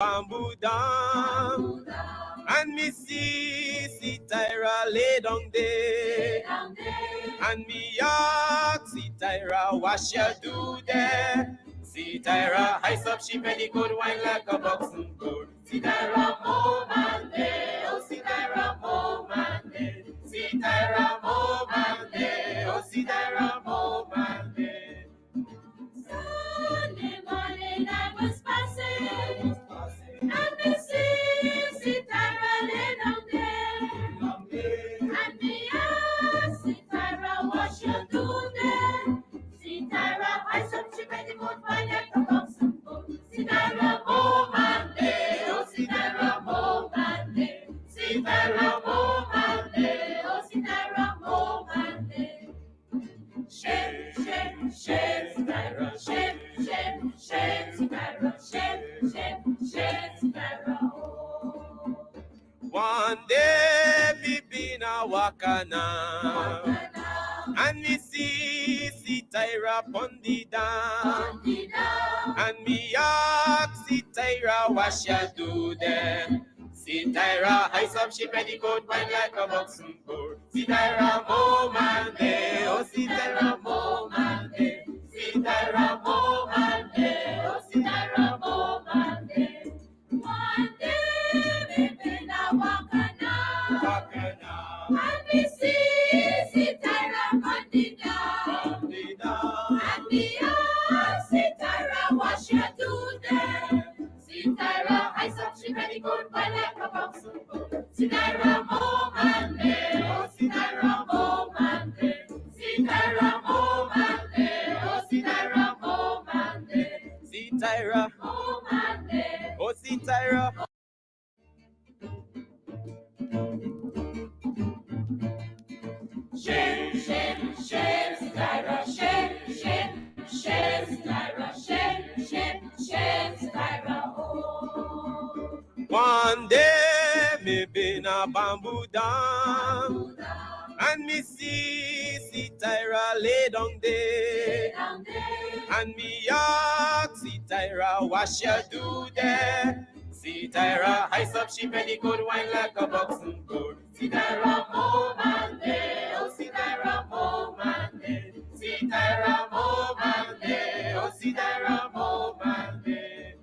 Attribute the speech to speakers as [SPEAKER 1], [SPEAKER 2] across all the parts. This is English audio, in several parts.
[SPEAKER 1] bamboo down, and me see Tyra lay down there, and me ask see Tyra what she do there. See Tyra ice up she penny good wine like a boxing gold. See Tyra man there, oh see Tyra man there. See Tyra man there, oh see Tyra man there.
[SPEAKER 2] Sunday morning I was passing, and me see Tyra lay down there, and me ask see Tyra what you do there. See Tyra ice up she made the good wine like a boxing gold. See Tyra man there, oh see Tyra man there. See Tyra man there, oh see Tyra man there. Shake, shake, shake, Tyra, shake, shake, shake, Tyra, shake, shake, shake, Tyra, oh.
[SPEAKER 1] One day me been a wakana, and me see Tyra pon the dam, and me ask see Tyra what she do there. See Tyra ice up she petticoat wine like a boxing board. See Tyra man there, oh see Tyra man there. See Tyra man there, oh see Tyra man there.
[SPEAKER 2] One day me been a wakana, and me see Tyra on the dam, and me ask see Tyra what she do there. See Tyra ice up she very good by like a box of gold. See Tyra man there, oh see Tyra man there. See Tyra man there, oh see Tyra man there.
[SPEAKER 1] See Tyra
[SPEAKER 2] man there,
[SPEAKER 1] oh see Tyra.
[SPEAKER 2] Shake, shake, shake, Tyra, shake, shake, shake, Tyra, shake, shake, shake, Tyra, oh.
[SPEAKER 1] One day me been a bamboo down, and me see Tyra lay down there, and me ask see Tyra what she do there. See Tyra ice up she penny good wine like a boxing gold. See Tyra man there, oh see Tyra man there. See Tyra man there, oh see Tyra man there.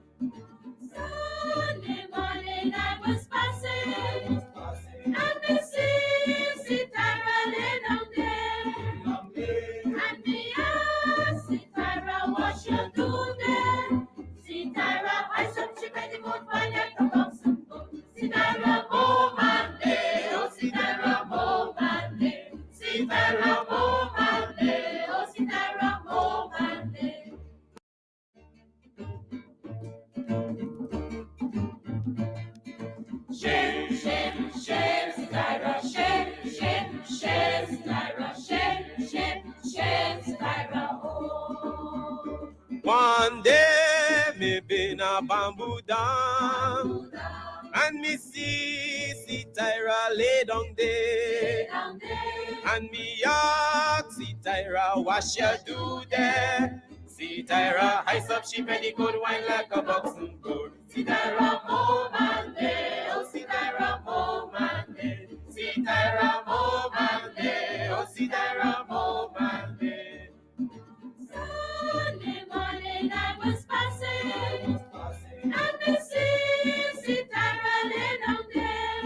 [SPEAKER 2] Sunday morning I was passing, and me see Tyra lay down there, and me ask see Tyra what she do there. See Tyra ice up she made the good wine like a boxing gold. See Tyra man there, oh see Tyra man there. See Tyra man there, oh see Tyra man there. Shake, shake, shake, Tyra, shake, shake, shake, Tyra, shake, shake, shake, Tyra, oh.
[SPEAKER 1] One day me been a bamboo down, and me see Tyra lay down there, and me ask see Tyra what she do there. See Tyra ice up she penny good wine like a boxing gold. See Tyra man there, oh see Tyra man there. See Tyra man there, oh see Tyra man there.
[SPEAKER 2] Sunday morning I was passing, and me see Tyra lay down there,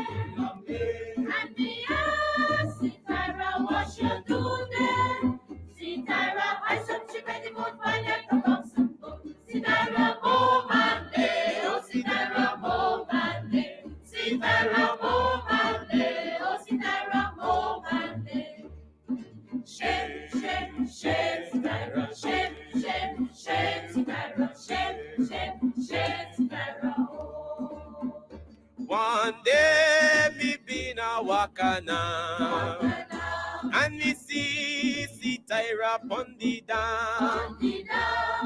[SPEAKER 2] and me ask see Tyra what she do there. See Tyra ice up she made the good wine like a boxing gold. See Tyra man there, oh see Tyra man there. See Tyra man there, oh see Tyra man there. Shake, shake, shake, Tyra, shake, shake, shake, Tyra, shake, shake, shake, Tyra, oh.
[SPEAKER 1] One day me been a wakana, and me see Tyra pon the dam,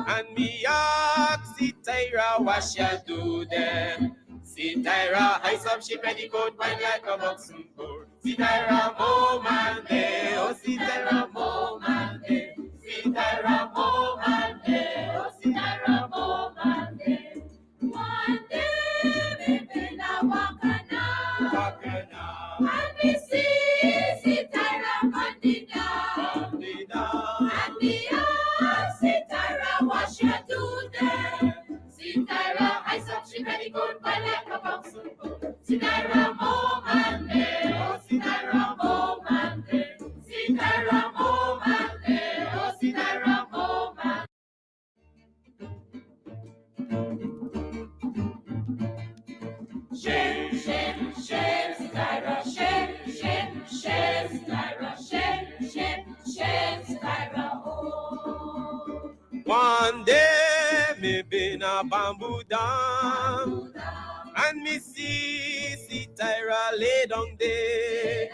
[SPEAKER 1] and me ask see Tyra what she do there. See Tyra ice up she petticoat wine like a boxing board. See Tyra man there, oh see Tyra man there. See Tyra man there, oh see Tyra man there.
[SPEAKER 2] One day she very good, but like a box of gold. Sitaira Momande, oh Sitaira Momande, Sitaira Momande, oh Sitaira Momande. Shem, Shem, Shem, Sitaira, Shem, Shem, Shem, Sitaira, Shem, Shem, Shem, Sitaira, oh.
[SPEAKER 1] One day me been a bamboo dam, and me see Tyra lay down there,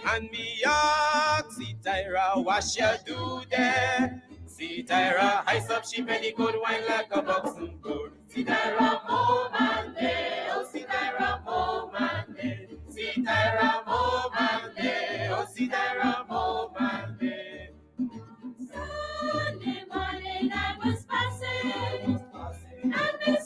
[SPEAKER 1] and me ask Tyra what she do there. See Tyra ice up she belly good wine like a boxing gold. See Tyra Momande, oh see Tyra Momande, see Tyra Momande, oh see Tyra Momande.
[SPEAKER 2] Sunday morning I was passing, and me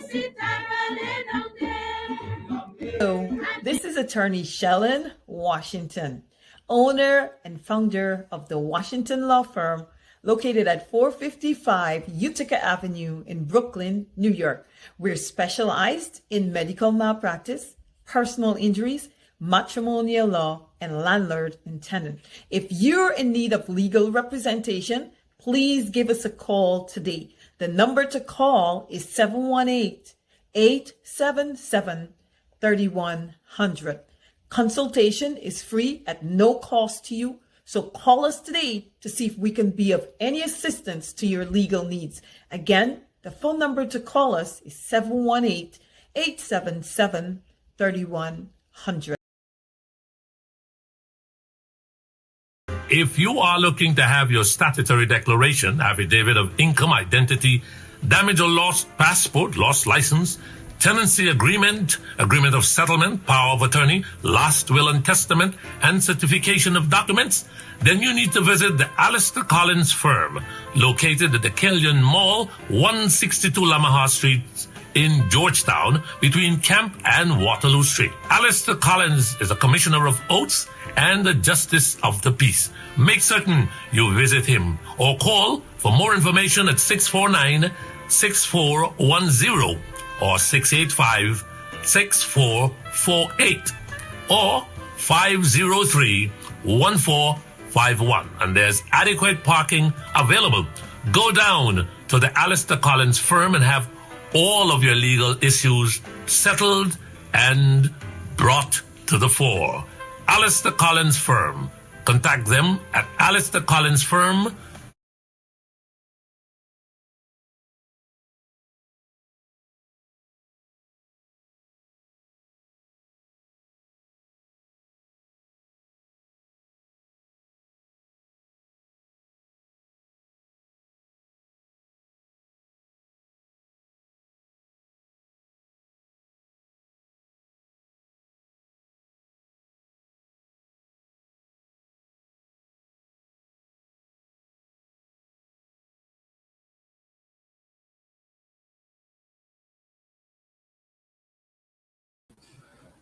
[SPEAKER 2] see Tyra lay down there.
[SPEAKER 3] Hello, this is attorney Shellen Washington, owner and founder of the Washington Law Firm located at 455 Utica Avenue in Brooklyn, New York. We're specialized in medical malpractice, personal injuries, matrimonial law, and landlord and tenant. If you're in need of legal representation, please give us a call today. The number to call is 718-877-3100. Consultation is free at no cost to you. So call us today to see if we can be of any assistance to your legal needs. Again, the phone number to call us is 718-877-3100.
[SPEAKER 4] If you are looking to have your statutory declaration, affidavit of income, identity, damage or lost passport, lost license, tenancy agreement, agreement of settlement, power of attorney, last will and testament, and certification of documents, then you need to visit the Alistair Collins firm, located at the Killian Mall, 162 Lamaha Street in Georgetown, between Camp and Waterloo Street. Alistair Collins is a commissioner of oaths and a justice of the peace. Make certain you visit him or call for more information at 649-6410 or 685-6448 or 503-1451. And there's adequate parking available. Go down to the Alistair Collins firm and have all of your legal issues settled and brought to the fore. Alistair Collins firm. Contact them at Alistair Collins firm.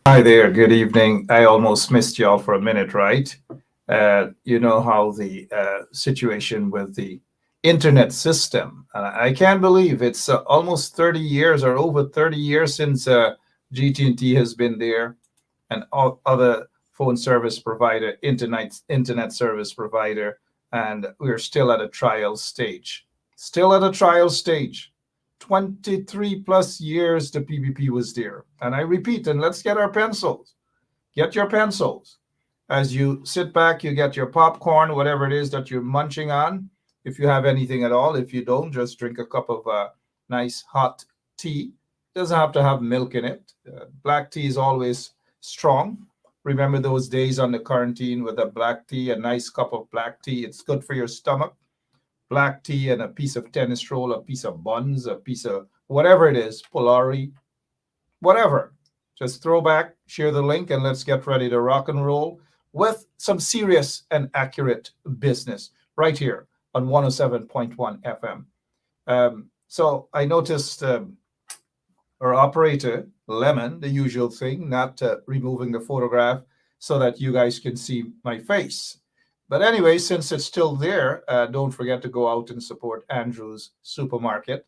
[SPEAKER 5] Hi there, good evening. I almost missed y'all for a minute, right? You know how the situation with the internet system. I can't believe it's almost 30 years or over 30 years since GT&T has been there and all other phone service provider, internet service provider, and we're still at a trial stage. Still at a trial stage. 23 plus years the PPP was there. And I repeat, and let's get our pencils. Get your pencils. As you sit back, you get your popcorn, whatever it is that you're munching on, if you have anything at all. If you don't, just drink a cup of nice hot tea. Doesn't have to have milk in it. Black tea is always strong. Remember those days on the quarantine with a black tea, a nice cup of black tea. It's good for your stomach. Black tea and a piece of tennis roll, a piece of buns, a piece of whatever it is, Polari, whatever. Just throw back, share the link, and let's get ready to rock and roll with some serious and accurate business right here on 107.1 FM. So I noticed our operator, Lemon, the usual thing, not removing the photograph so that you guys can see my face. But anyway, since it's still there, don't forget to go out and support Andrew's Supermarket.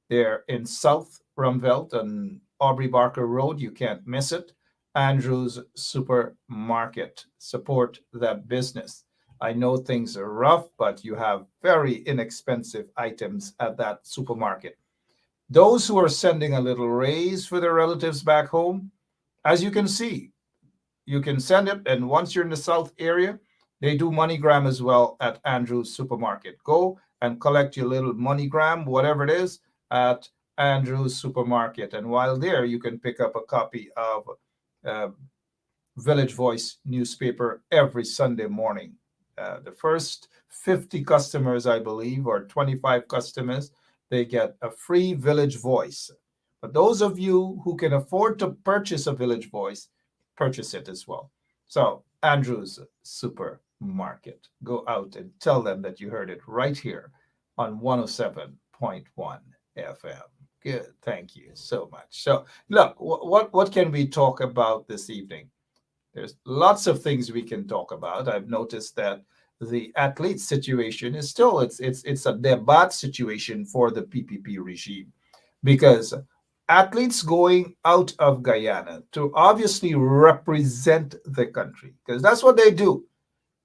[SPEAKER 5] They're in South Rumvelt on Aubrey Barker Road. You can't miss it. Andrew's Supermarket. Support that business. I know things are rough, but you have very inexpensive items at that supermarket. Those who are sending a little raise for their relatives back home, as you can see, you can send it. And once you're in the South area, they do MoneyGram as well at Andrew's Supermarket. Go and collect your little MoneyGram, whatever it is, at Andrew's Supermarket. And while there, you can pick up a copy of uh, Village Voice newspaper every Sunday morning. The first 50 customers, I believe, or 25 customers, they get a free Village Voice. But those of you who can afford to purchase a Village Voice, purchase it as well. So, Andrew's Supermarket. Go out and tell them that you heard it right here on 107.1 FM. Good. Thank you so much. So, look, what can we talk about this evening? There's lots of things we can talk about. I've noticed that the athlete situation is still it's a debate situation for the PPP regime, because athletes going out of Guyana to obviously represent the country, because that's what they do.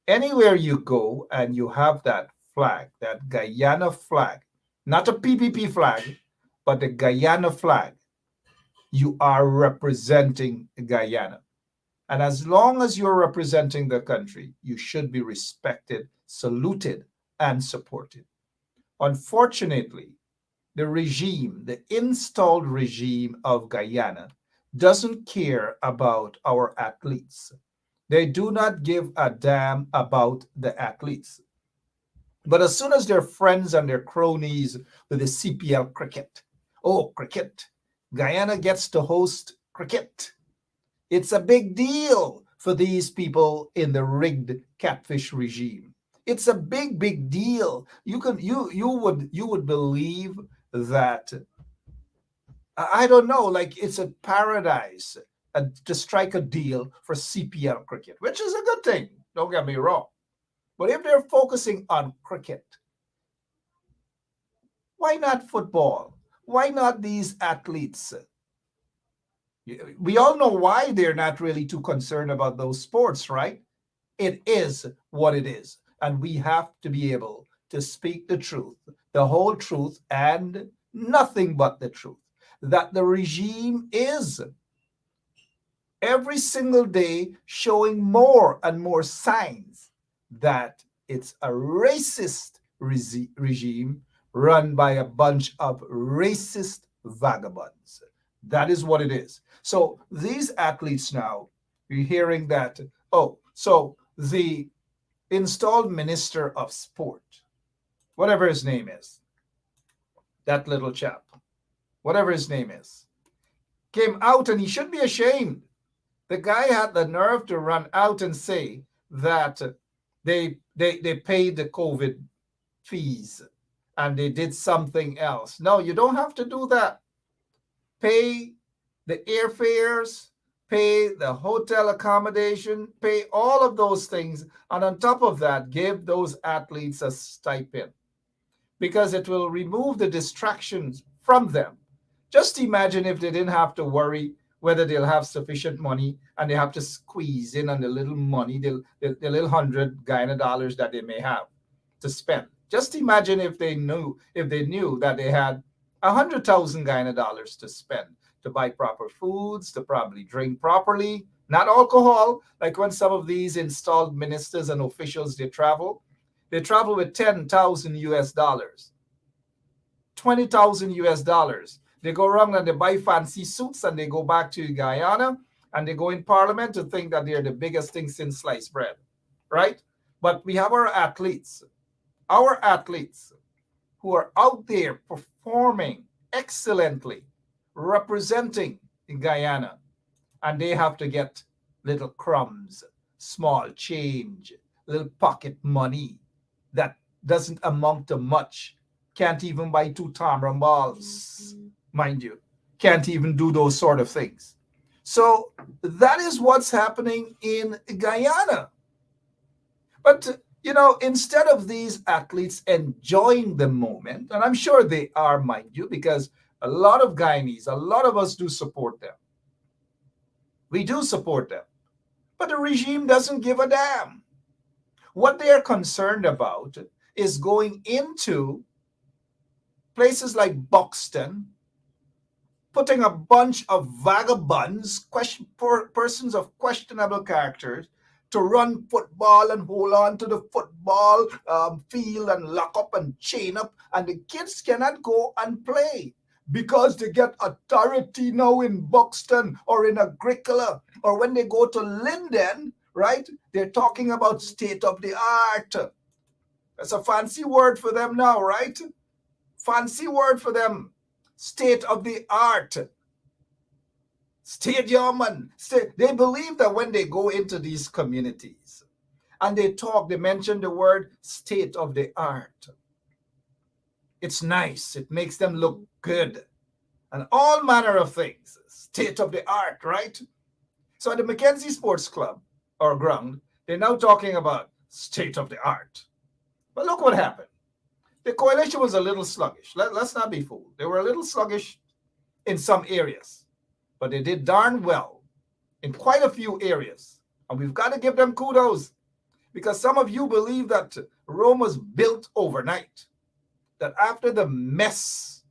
[SPEAKER 5] Anywhere you go and you have that flag, that Guyana flag, not a PPP flag, but the Guyana flag, you are representing Guyana. And as long as you're representing the country, you should be respected, saluted, and supported. Unfortunately, the regime, the installed regime of Guyana, doesn't care about our athletes. They do not give a damn about the athletes. But as soon as their friends and their cronies with the CPL cricket, oh, cricket, Guyana gets to host cricket. It's a big deal for these people in the rigged catfish regime. It's a big deal. You would believe that, I don't know, like it's a paradise to strike a deal for CPL cricket, which is a good thing. Don't get me wrong. But if they're focusing on cricket, why not football? Why not these athletes? We all know why they're not really too concerned about those sports, right? It is what it is. And we have to be able to speak the truth, the whole truth, and nothing but the truth. That the regime is every single day showing more and more signs that it's a racist regime run by a bunch of racist vagabonds. That is what it is. So these athletes now, we're hearing that, oh, so the installed minister of sport, whatever his name is, that little chap, whatever his name is, came out, and he should be ashamed. The guy had the nerve to run out and say that they paid the COVID fees and they did something else. No, you don't have to do that. Pay the airfares, pay the hotel accommodation, pay all of those things. And on top of that, give those athletes a stipend, because it will remove the distractions from them. Just imagine if they didn't have to worry whether they'll have sufficient money, and they have to squeeze in on the little money, the little 100 Guyana dollars that they may have to spend. Just imagine if they knew that they had 100,000 Guyana dollars to spend to buy proper foods, to probably drink properly, not alcohol, like when some of these installed ministers and officials, they travel with 10,000 US dollars, 20,000 US dollars. They go around and they buy fancy suits, and they go back to Guyana, and they go in parliament to think that they're the biggest thing since sliced bread, right? But we have our athletes who are out there performing excellently, representing Guyana, and they have to get little crumbs, small change, little pocket money that doesn't amount to much. Can't even buy 2 tamarind balls, mind you. Can't even do those sort of things. So that is what's happening in Guyana. But Instead of these athletes enjoying the moment, and I'm sure they are, mind you, because a lot of Guyanese, a lot of us do support them. We do support them. But the regime doesn't give a damn. What they are concerned about is going into places like Buxton, putting a bunch of vagabonds, persons of questionable characters, to run football and hold on to the football field and lock up and chain up, and the kids cannot go and play because they get authority now in Buxton or in Agricola, or when they go to Linden, right? They're talking about state of the art. That's a fancy word for them now, right? Fancy word for them. State of the art. Stadium. They believe that when they go into these communities and they talk, they mention the word state of the art. It's nice. It makes them look good. And all manner of things. State of the art, right? So at the Mackenzie Sports Club or ground, they're now talking about state of the art. But look what happened. The coalition was a little sluggish. Let's not be fooled. They were a little sluggish in some areas, but they did darn well in quite a few areas. And we've got to give them kudos, because some of you believe that Rome was built overnight, that after the mess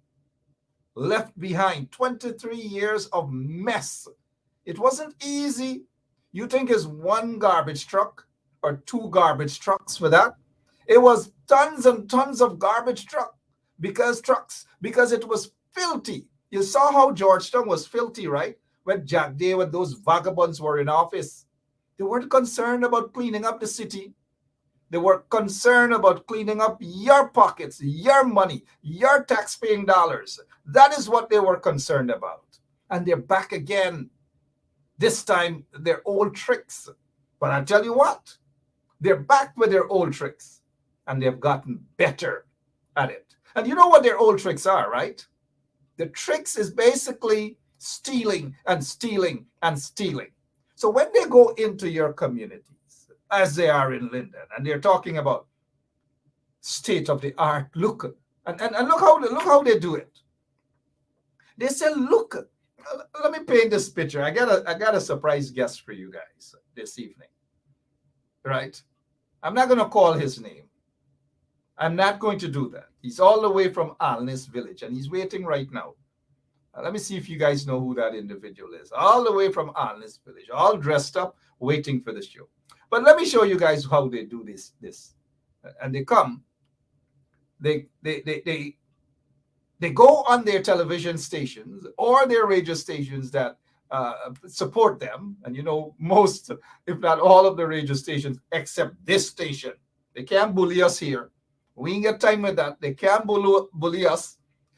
[SPEAKER 5] left behind, 23 years of mess, it wasn't easy. You think it's one garbage truck or two garbage trucks for that? It was tons and tons of garbage because it was filthy. You saw how Georgetown was filthy, right? When Jack Day, when those vagabonds were in office, they weren't concerned about cleaning up the city. They were concerned about cleaning up your pockets, your money, your tax-paying dollars. That is what they were concerned about. And they're back again. This time, their old tricks. But I tell you what, they're back with their old tricks. And they've gotten better at it. And you know what their old tricks are, right? The tricks is basically stealing and stealing and stealing. So when they go into your communities, as they are in Linden, and they're talking about state of the art, look, and look how they do it. They say, look, let me paint this picture. I got a surprise guest for you guys this evening, right? I'm not going to call his name. I'm not going to do that. He's all the way from Alnis Village, and he's waiting right now. Let me see if you guys know who that individual is. All the way from Alnis Village, all dressed up, waiting for the show. But let me show you guys how they do this. And they come, they go on their television stations or their radio stations that support them. And most, if not all of the radio stations, except this station. They can't bully us here. We ain't got time with that. They can't bully us.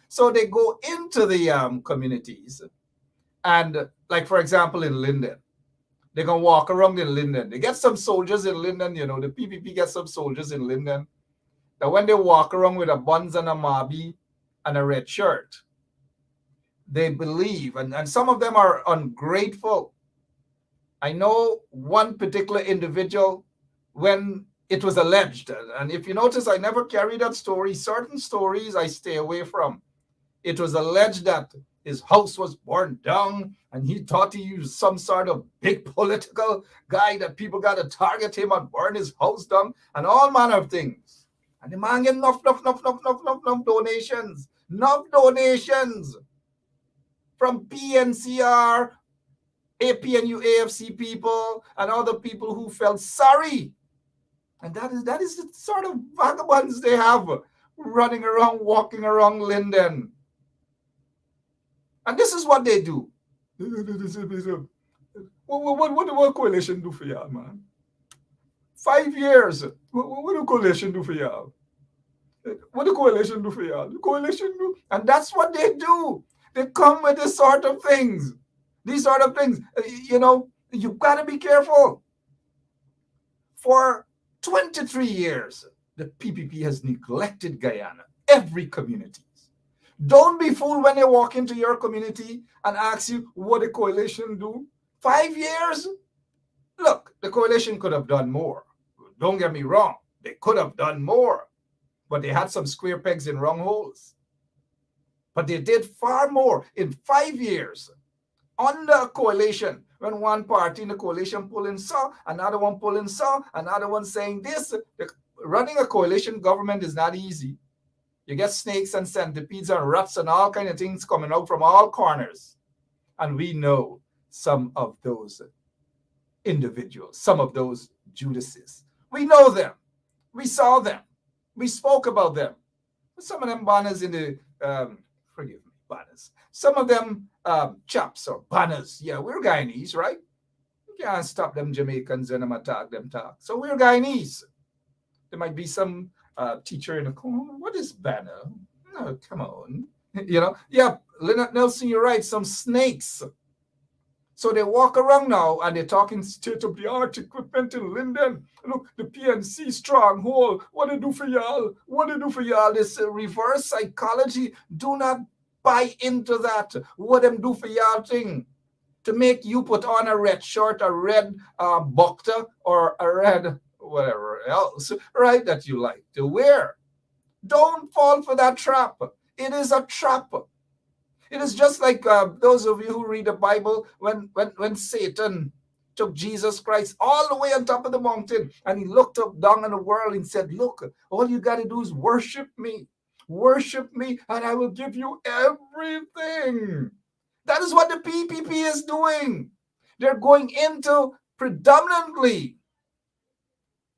[SPEAKER 5] So they go into the communities. And like, for example, in Linden, they can walk around in Linden. They get some soldiers in Linden, the PPP gets some soldiers in Linden. That when they walk around with a buns and a mabi and a red shirt, they believe, and some of them are ungrateful. I know one particular individual, when it was alleged, and if you notice, I never carry that story. Certain stories I stay away from. It was alleged that his house was burned down, and he thought he was some sort of big political guy that people got to target him and burn his house down, and all manner of things. And the man get enough donations. Enough donations from PNCR, APNU, AFC people, and other people who felt sorry. And that is the sort of vagabonds they have running around, walking around Linden. And this is what they do. What coalition do for y'all, man? 5 years. What the coalition do for y'all? What the coalition do for y'all? The coalition do. And that's what they do. They come with this sort of things. These sort of things. You've got to be careful. For 23 years, the PPP has neglected Guyana, every community. Don't be fooled when they walk into your community and ask you what the coalition do. 5 years? Look, the coalition could have done more. Don't get me wrong. They could have done more, but they had some square pegs in round holes. But they did far more in 5 years under a coalition. When one party in the coalition pulling saw, another one pulling saw, another one saying this. Running a coalition government is not easy. You get snakes and centipedes and rats and all kinds of things coming out from all corners. And we know some of those individuals, some of those Judases. We know them. We saw them. We spoke about them. Some of them banners in the, forgive me, banners. Some of them chaps or banners. Yeah, we're Guyanese, right? You can't stop them Jamaicans and them attack them talk. So we're Guyanese. There might be some teacher in the corner. What is banner? No, come on. Yeah, Leonard Nelson, you're right. Some snakes. So they walk around now and they're talking state-of-the-art equipment in Linden. Look, the PNC stronghold. What they do for y'all? What they do for y'all? This reverse psychology. Do not buy into that. What them do for y'all thing? To make you put on a red shirt, a red bukta, or a red whatever else, right, that you like to wear. Don't fall for that trap. It is a trap. It is just like those of you who read the Bible, when Satan took Jesus Christ all the way on top of the mountain and he looked up down on the world and said, look, all you got to do is worship me, and I will give you everything. That is what the PPP is doing. They're going into predominantly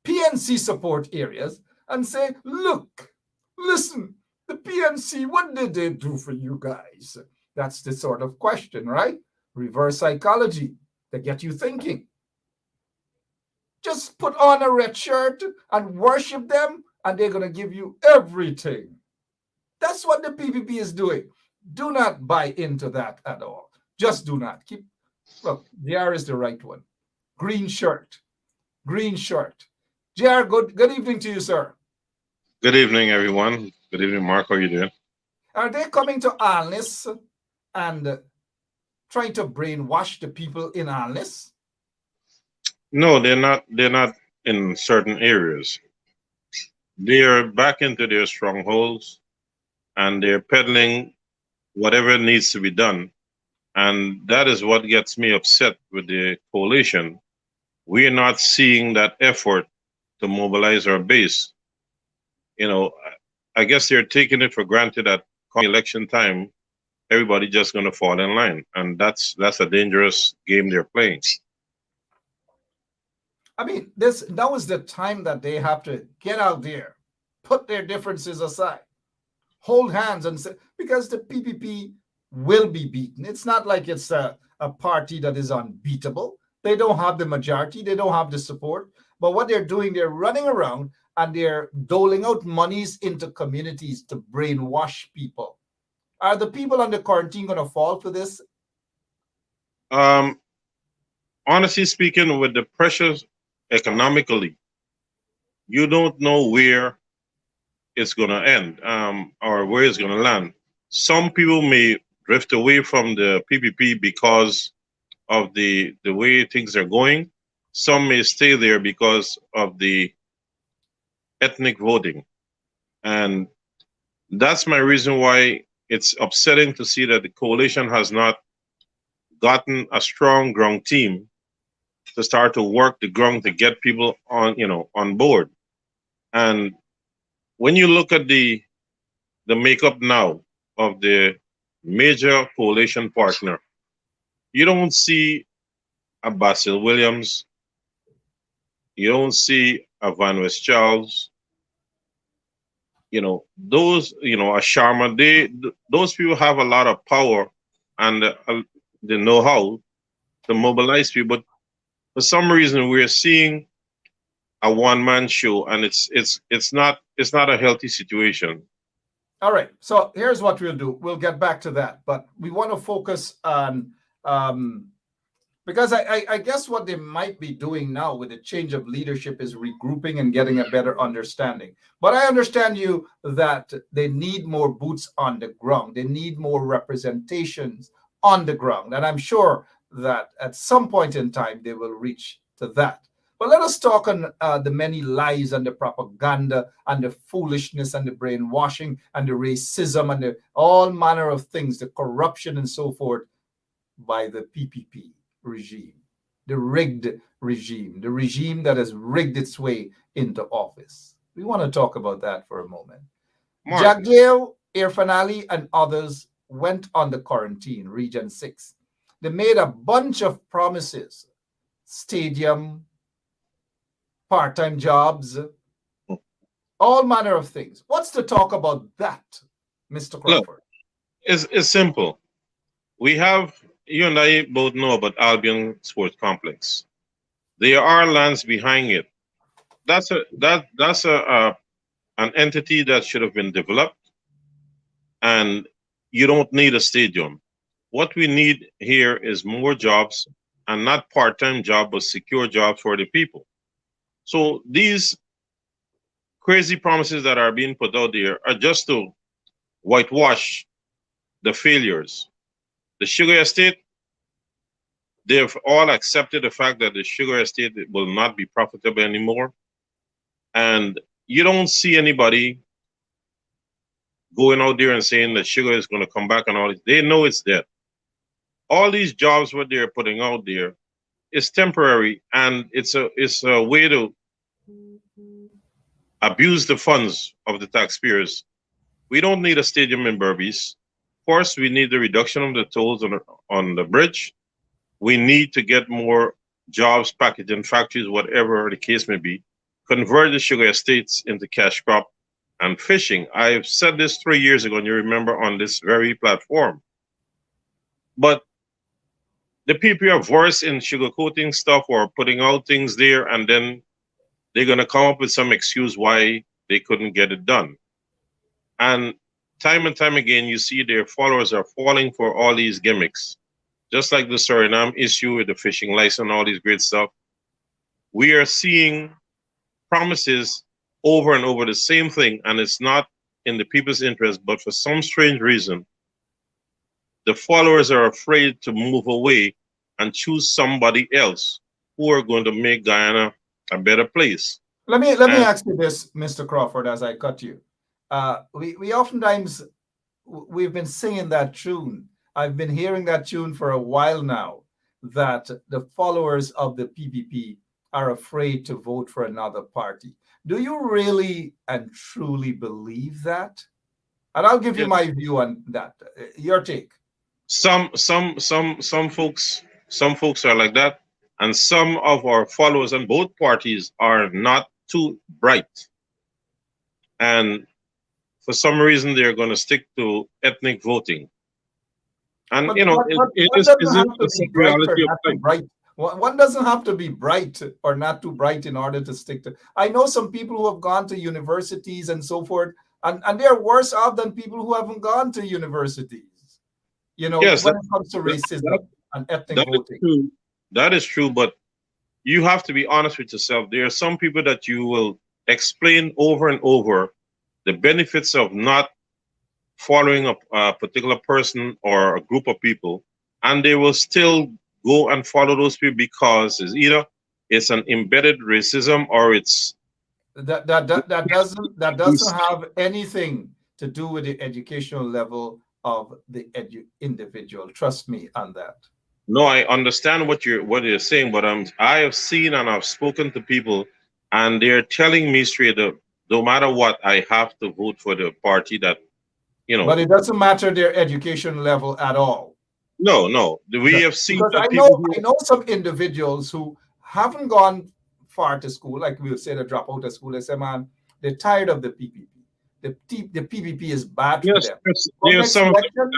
[SPEAKER 5] PNC support areas and say, look, listen, the PNC, what did they do for you guys? That's the sort of question, right? Reverse psychology to get you thinking. Just put on a red shirt and worship them, and they're going to give you everything. That's what the PPP is doing. Do not buy into that at all. Just do not. Look, JR is the right one. Green shirt. JR, good evening to you, sir.
[SPEAKER 6] Good evening, everyone. Good evening, Mark. How are you doing?
[SPEAKER 5] Are they coming to Alnis and trying to brainwash the people in Alnis?
[SPEAKER 6] No, they're not. They're not in certain areas. They are back into their strongholds, and they're peddling whatever needs to be done. And that is what gets me upset with the coalition. We are not seeing that effort to mobilize our base. I guess they're taking it for granted that come election time, everybody just going to fall in line, and that's a dangerous game they're playing.
[SPEAKER 5] I mean, that was the time that they have to get out there, put their differences aside, hold hands, and say, because the PPP will be beaten. It's not like it's a party that is unbeatable. They don't have the majority. They don't have the support. But what they're doing, they're running around and they're doling out monies into communities to brainwash people. Are the people under quarantine going to fall for this?
[SPEAKER 6] Honestly speaking, with the pressures economically, you don't know where it's going to end or where it's going to land. Some people may drift away from the PPP because of the way things are going. Some may stay there because of the ethnic voting. And that's my reason why it's upsetting to see that the coalition has not gotten a strong ground team to start to work the ground to get people on board. And when you look at the makeup now of the major coalition partner, you don't see a Basil Williams, you don't see a Van West Charles, those, a Sharma, those people have a lot of power and the know-how to mobilize people. But for some reason, we're seeing a one-man show, and it's not a healthy situation.
[SPEAKER 5] All right. So here's what we'll do. We'll get back to that, but we want to focus on because I guess what they might be doing now with the change of leadership is regrouping and getting a better understanding. But I understand you that they need more boots on the ground. They need more representations on the ground. And I'm sure that at some point in time, they will reach to that. But let us talk on the many lies and the propaganda and the foolishness and the brainwashing and the racism and the all manner of things, the corruption and so forth by the PPP regime, the rigged regime, the regime that has rigged its way into office. We want to talk about that for a moment.
[SPEAKER 6] Mark,
[SPEAKER 5] Jagdeo, Irfan Ali, and others went on the quarantine, Region 6. They made a bunch of promises, stadium, part-time jobs, all manner of things. What's to talk about that, Mr.
[SPEAKER 6] look,
[SPEAKER 5] Crawford?
[SPEAKER 6] it's simple. We have, you and I both know about Albion Sports Complex. There are lands behind it. That's an entity that should have been developed, and you don't need a stadium. What we need here is more jobs, and not part-time jobs, but secure jobs for the people. So these crazy promises that are being put out there are just to whitewash the failures. The sugar estate, they've all accepted the fact that the sugar estate will not be profitable anymore. And you don't see anybody going out there and saying that sugar is going to come back and all this. They know it's dead. All these jobs, what they're putting out there, is temporary, and it's a way to abuse the funds of the taxpayers. We don't need a stadium in Berbice. Of course, we need the reduction of the tolls on the bridge. We need to get more jobs, packaging factories, whatever the case may be. Convert the sugar estates into cash crop and fishing. I've said this 3 years ago, and you remember, on this very platform. But the people are versed in sugarcoating stuff or putting out things there, and then they're going to come up with some excuse why they couldn't get it done. And time again, you see their followers are falling for all these gimmicks. Just like the Suriname issue with the fishing license, all these great stuff. We are seeing promises over and over the same thing, and it's not in the people's interest, but for some strange reason, the followers are afraid to move away and choose somebody else who are going to make Guyana a better place.
[SPEAKER 5] Let me ask you this, Mr. Crawford, as I cut you. We oftentimes we've been singing that tune. I've been hearing that tune for a while now, that the followers of the PPP are afraid to vote for another party. Do you really and truly believe that? And I'll give you my view on that. Your take.
[SPEAKER 6] Some folks are like that, and some of our followers on both parties are not too bright. And for some reason, they're going to stick to ethnic voting. And
[SPEAKER 5] But
[SPEAKER 6] you know, it's a reality of life.
[SPEAKER 5] One doesn't have to be bright or not too bright in order to stick to. I know some people who have gone to universities and so forth, and they're worse off than people who haven't gone to universities. You know,
[SPEAKER 6] yes,
[SPEAKER 5] when it comes to racism and ethnic voting.
[SPEAKER 6] That is true, but you have to be honest with yourself. There are some people that you will explain over and over the benefits of not following a particular person or a group of people, and they will still go and follow those people because it's an embedded racism or it's
[SPEAKER 5] that doesn't have anything to do with the educational level of the individual. Trust me on that.
[SPEAKER 6] No, I understand what you're saying, but I have seen and I've spoken to people, and they're telling me straight up, no matter what, I have to vote for the party that, you know.
[SPEAKER 5] But it doesn't matter their education level at all.
[SPEAKER 6] No. We have seen
[SPEAKER 5] because I know some individuals who haven't gone far to school, like we would say, they drop out of school. They say, man, they're tired of the PPP. The PPP is bad for them. Next election,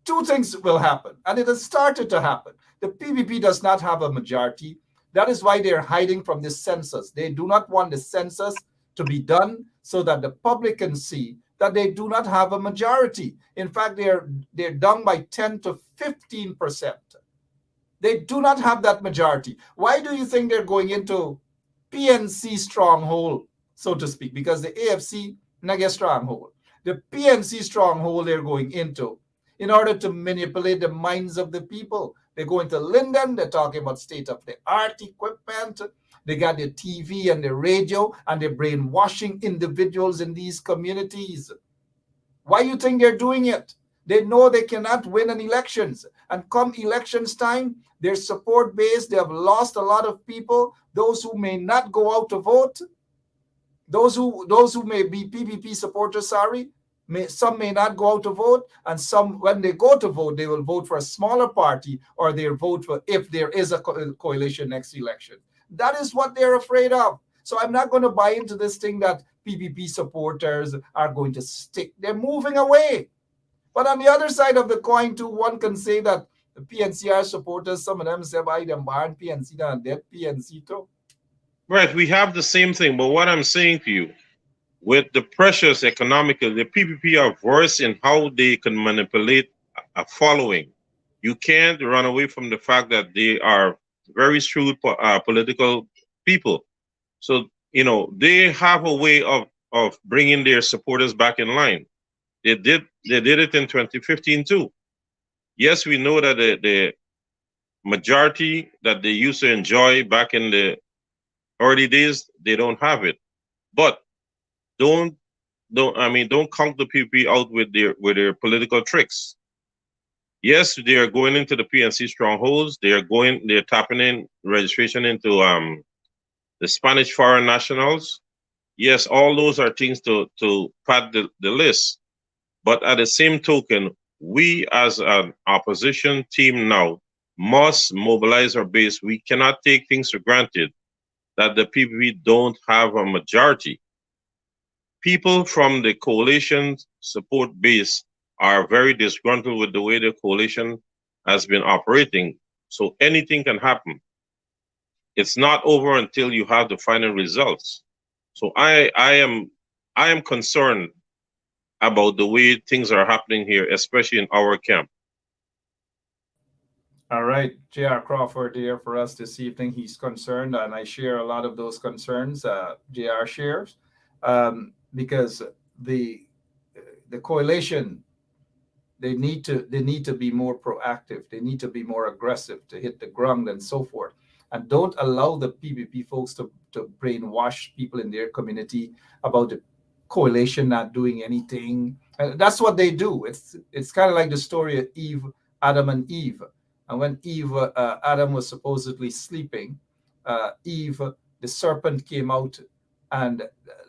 [SPEAKER 5] two things will happen, and it has started to happen. The PPP does not have a majority. That is why they're hiding from the census. They do not want the census to be done so that the public can see that they do not have a majority. In fact, they're down by 10 to 15%. They do not have that majority. Why do you think they're going into PNC stronghold, so to speak? Because the AFC Naga stronghold. The PNC stronghold they're going into in order to manipulate the minds of the people. They go into Linden, they're talking about state-of-the-art equipment. They got the TV and the radio, and they're brainwashing individuals in these communities. Why you think they're doing it? They know they cannot win an elections. And come elections time, their support base, they have lost a lot of people. Those who may not go out to vote, those who may be PPP supporters, some may not go out to vote, and some, when they go to vote, they will vote for a smaller party, or they'll vote for, if there is a coalition next election. That is what they're afraid of. So I'm not going to buy into this thing that PPP supporters are going to stick. They're moving away. But on the other side of the coin, too, one can say that the PNCR supporters, some of them say, "Why them barn PNC and dead PNC too."
[SPEAKER 6] Right, we have the same thing. But what I'm saying to you, with the pressures economically, the PPP are worse in how they can manipulate a following. You can't run away from the fact that they are very shrewd political people. So, they have a way of bringing their supporters back in line. They did it in 2015 too. Yes, we know that the majority that they used to enjoy back in the early days, they don't have it. But don't count the PPP out with their political tricks. Yes, they are going into the PNC strongholds. They're tapping in registration into the Spanish foreign nationals. Yes, all those are things to pad the list. But at the same token, we as an opposition team now must mobilize our base. We cannot take things for granted that the PPP don't have a majority. People from the coalition support base are very disgruntled with the way the coalition has been operating. So anything can happen. It's not over until you have the final results. So I am concerned about the way things are happening here, especially in our camp.
[SPEAKER 5] All right, J.R. Crawford here for us this evening. He's concerned, and I share a lot of those concerns J.R. shares, because the coalition, they need to be more proactive. They need to be more aggressive to hit the ground and so forth. And don't allow the PPP folks to brainwash people in their community about the coalition not doing anything. And that's what they do. It's kind of like the story of Adam and Eve. And when Adam was supposedly sleeping, Eve, the serpent, came out and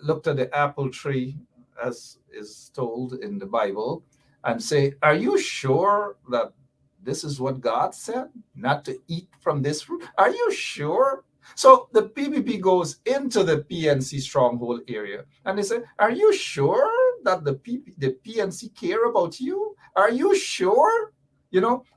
[SPEAKER 5] looked at the apple tree, as is told in the Bible, and say, "Are you sure that this is what God said, not to eat from this fruit? Are you sure?" So the PPP goes into the PNC stronghold area, and they say, "Are you sure that the PNC care about you? Are you sure?"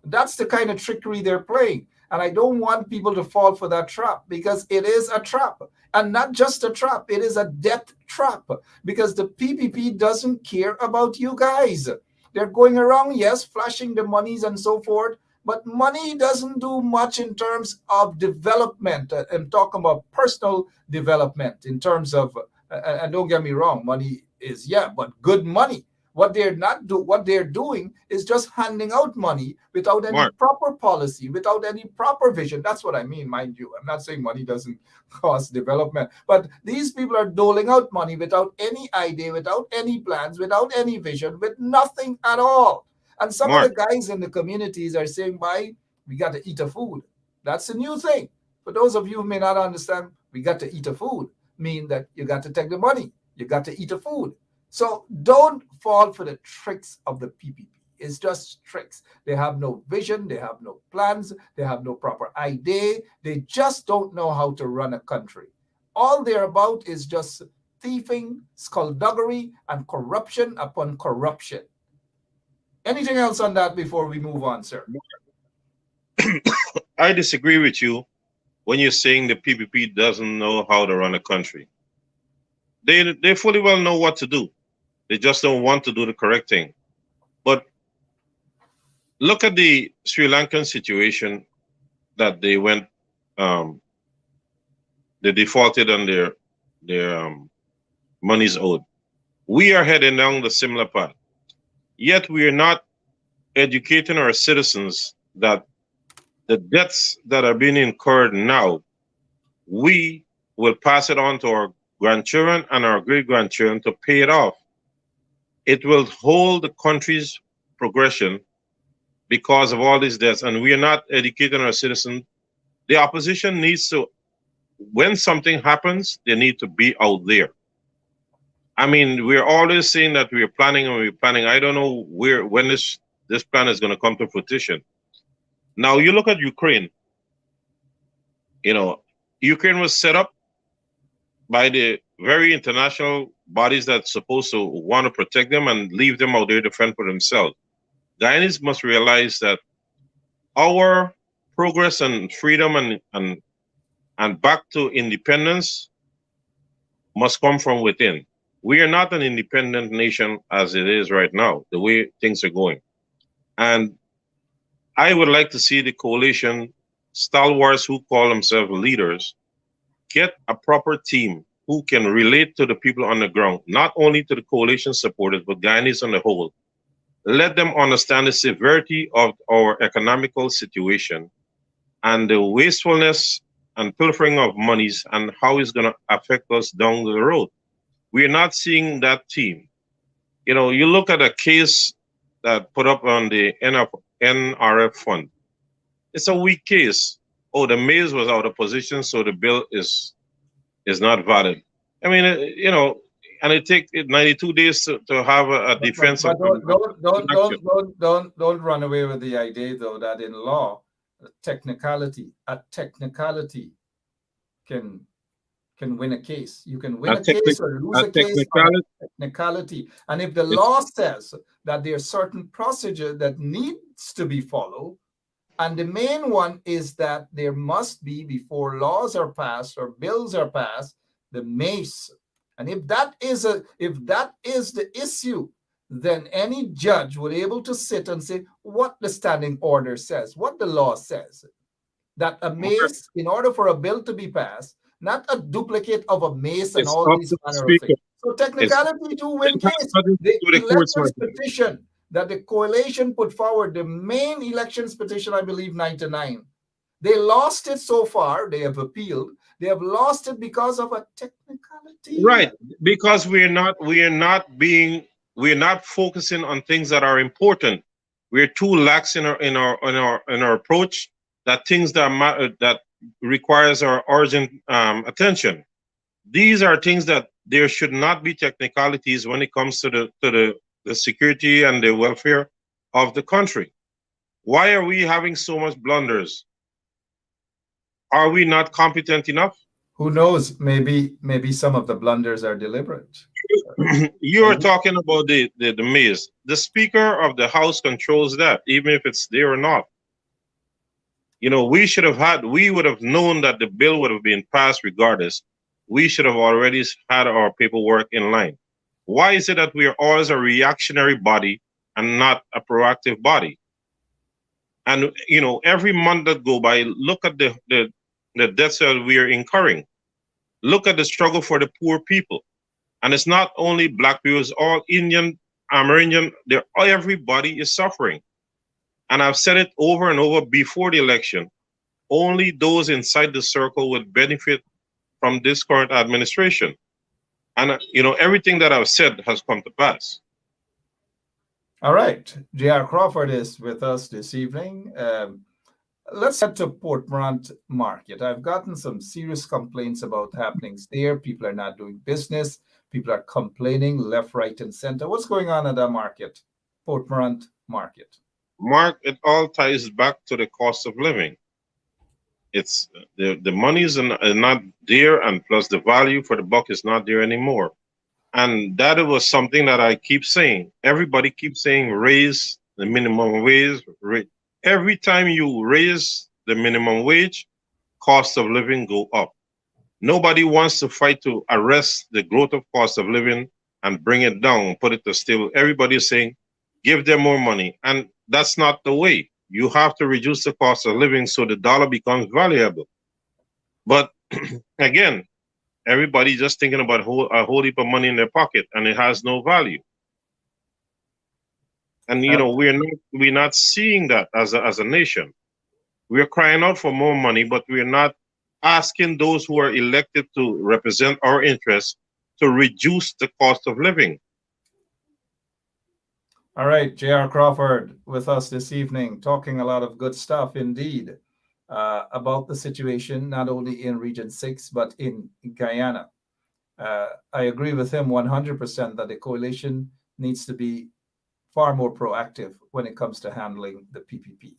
[SPEAKER 5] That's the kind of trickery they're playing. And I don't want people to fall for that trap, because it is a trap. And not just a trap, it is a death trap, because the PPP doesn't care about you guys. They're going around, yes, flashing the monies and so forth, but money doesn't do much in terms of development. I'm talking about personal development in terms of, and don't get me wrong, money is, but good money. What they're doing is just handing out money without any proper policy, without any proper vision. That's what I mean, mind you. I'm not saying money doesn't cause development, but these people are doling out money without any idea, without any plans, without any vision, with nothing at all. And some of the guys in the communities are saying, "Why, we got to eat a food." That's a new thing. For those of you who may not understand, we got to eat a food mean that you got to take the money. You got to eat a food. So don't fall for the tricks of the PPP. It's just tricks. They have no vision. They have no plans. They have no proper idea. They just don't know how to run a country. All they're about is just thieving, skullduggery, and corruption upon corruption. Anything else on that before we move on, sir?
[SPEAKER 6] I disagree with you when you're saying the PPP doesn't know how to run a country. They fully well know what to do. They just don't want to do the correct thing. But look at the Sri Lankan situation that they went, they defaulted on their monies owed. We are heading down the similar path. Yet we are not educating our citizens that the debts that are being incurred now, we will pass it on to our grandchildren and our great grandchildren to pay it off. It will hold the country's progression because of all these debts, and we are not educating our citizens. The opposition needs to, when something happens, they need to be out there. I mean, we're always saying that we're planning and we're planning. I don't know when this plan is going to come to fruition. Now you look at Ukraine. You know, Ukraine was set up by the very international bodies that's supposed to want to protect them and leave them out there to fend for themselves. Guyanese must realize that our progress and freedom and back to independence must come from within. We are not an independent nation as it is right now, the way things are going. And I would like to see the coalition stalwarts who call themselves leaders get a proper team who can relate to the people on the ground, not only to the coalition supporters, but Guyanese on the whole. Let them understand the severity of our economical situation and the wastefulness and pilfering of monies and how it's going to affect us down the road. We are not seeing that team. You know, you look at a case that put up on the NRF fund. It's a weak case. Oh, the maize was out of position, so the bill is not valid. I mean, you know, and it takes 92 days to have a defense.
[SPEAKER 5] But don't run away with the idea, though, that in law, a technicality can win a case. You can win a case or lose a case on a technicality. And if the law says that there are certain procedures that needs to be followed, and the main one is that there must be, before laws are passed or bills are passed, the mace. And if that is the issue, then any judge would be able to sit and say what the standing order says, what the law says. That a mace, in order for a bill to be passed, not a duplicate of a mace and all these manner of things. So technicality to win case. The electors petition that the coalition put forward, the main elections petition, I believe 99. They lost it so far. They have appealed. They have lost it because of a technicality.
[SPEAKER 6] Right, because we're not focusing on things that are important. We're too lax in our approach. That things that requires our urgent attention. These are things that there should not be technicalities when it comes to the security and the welfare of the country. Why are we having so much blunders? Are we not competent enough?
[SPEAKER 5] Who knows? Maybe some of the blunders are deliberate.
[SPEAKER 6] You are talking about the maze. The Speaker of the House controls that, even if it's there or not. You know, we would have known that the bill would have been passed regardless. We should have already had our paperwork in line. Why is it that we are always a reactionary body and not a proactive body? And, you know, every month that go by, look at the debts that we are incurring. Look at the struggle for the poor people. And it's not only Black people, it's all Indian, Amerindian, everybody is suffering. And I've said it over and over before the election, only those inside the circle would benefit from this current administration. And, you know, everything that I've said has come to pass.
[SPEAKER 5] All right. J.R. Crawford is with us this evening. Let's head to Port Morant Market. I've gotten some serious complaints about happenings there. People are not doing business. People are complaining left, right, and center. What's going on at that market, Port Morant Market?
[SPEAKER 6] Mark, it all ties back to the cost of living. It's the money is not there, and plus the value for the buck is not there anymore. And that was something that I keep saying. Everybody keeps saying raise the minimum wage. Every time you raise the minimum wage, cost of living go up. Nobody wants to fight to arrest the growth of cost of living and bring it down, put it to stable. Everybody is saying, give them more money. And that's not the way. You have to reduce the cost of living so the dollar becomes valuable. But again, everybody just thinking about a whole heap of money in their pocket, and it has no value. And you know, we're not seeing that as a nation. We're crying out for more money, but we're not asking those who are elected to represent our interests to reduce the cost of living.
[SPEAKER 5] All right, J.R. Crawford with us this evening, talking a lot of good stuff indeed about the situation, not only in Region 6, but in Guyana. I agree with him 100% that the coalition needs to be far more proactive when it comes to handling the PPP.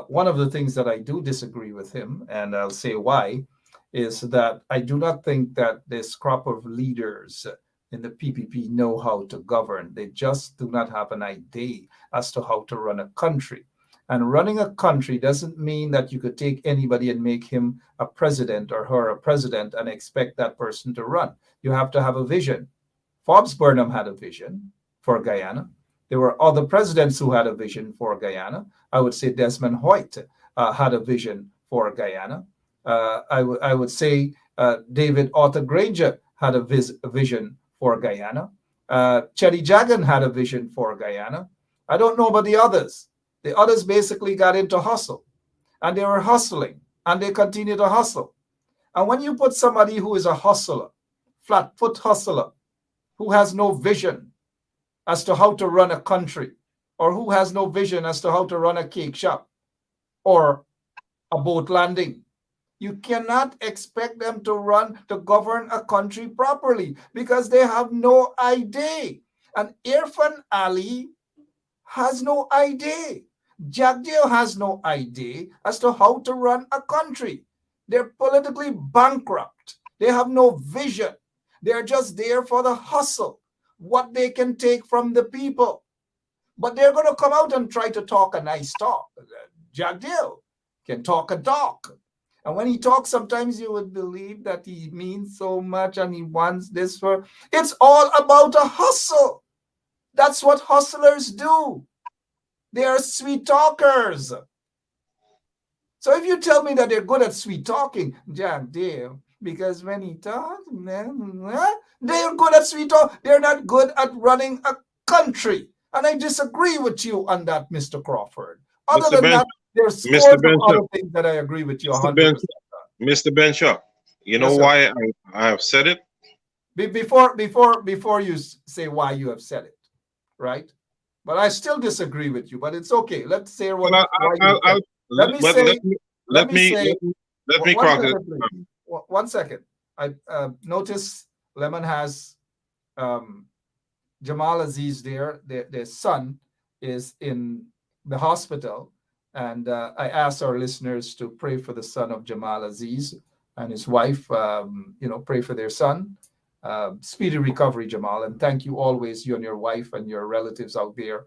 [SPEAKER 5] One of the things that I do disagree with him, and I'll say why, is that I do not think that this crop of leaders in the PPP know how to govern. They just do not have an idea as to how to run a country. And running a country doesn't mean that you could take anybody and make him a president or her a president and expect that person to run. You have to have a vision. Forbes Burnham had a vision for Guyana. There were other presidents who had a vision for Guyana. I would say Desmond Hoyt had a vision for Guyana. I would say David Arthur Granger had a vision for Guyana. Chetty Jagan had a vision for Guyana. I don't know about the others. The others basically got into hustle, and they were hustling, and they continue to hustle. And when you put somebody who is a hustler, flat-foot hustler, who has no vision as to how to run a country, or who has no vision as to how to run a cake shop or a boat landing, you cannot expect them to govern a country properly because they have no idea. And Irfan Ali has no idea. Jagdeo has no idea as to how to run a country. They're politically bankrupt. They have no vision. They're just there for the hustle, what they can take from the people. But they're going to come out and try to talk a nice talk. Jagdeo can talk a talk. And when he talks, sometimes you would believe that he means so much and he wants this for. It's all about a hustle. That's what hustlers do. They are sweet talkers. So if you tell me that they're good at sweet talking, Jack Dale, because when he talks, they're good at sweet talk. They're not good at running a country. And I disagree with you on that, Mr. Crawford. Other than that, there's scores of other things that I agree with you 100%.
[SPEAKER 6] Mr. Benshaw, you know why I have said it?
[SPEAKER 5] Before you say why you have said it, right? But I still disagree with you, but it's okay. Let's say what. Let me say. One second. I notice Lemon has Jamal Aziz there. Their son is in the hospital, and I asked our listeners to pray for the son of Jamal Aziz and his wife. Pray for their son. Speedy recovery, Jamal, and thank you always, you and your wife and your relatives out there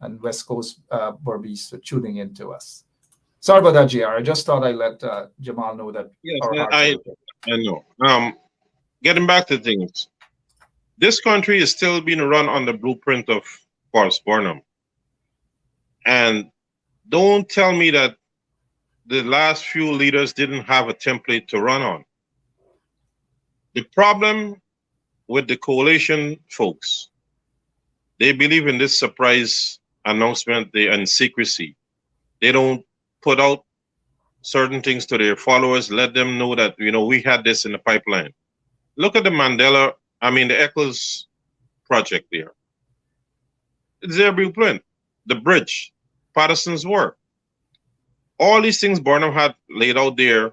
[SPEAKER 5] and West Coast Berbice for tuning in to us. Sorry about that, JR. I just thought I'd let Jamal know that.
[SPEAKER 6] Yes, I know. Getting back to things, this country is still being run on the blueprint of Forbes Burnham. And don't tell me that the last few leaders didn't have a template to run on. The problem with the coalition folks, they believe in this surprise announcement and secrecy. They don't put out certain things to their followers, let them know that, we had this in the pipeline. Look at the Eccles project there. It's their blueprint. The bridge, Patterson's work. All these things Burnham had laid out there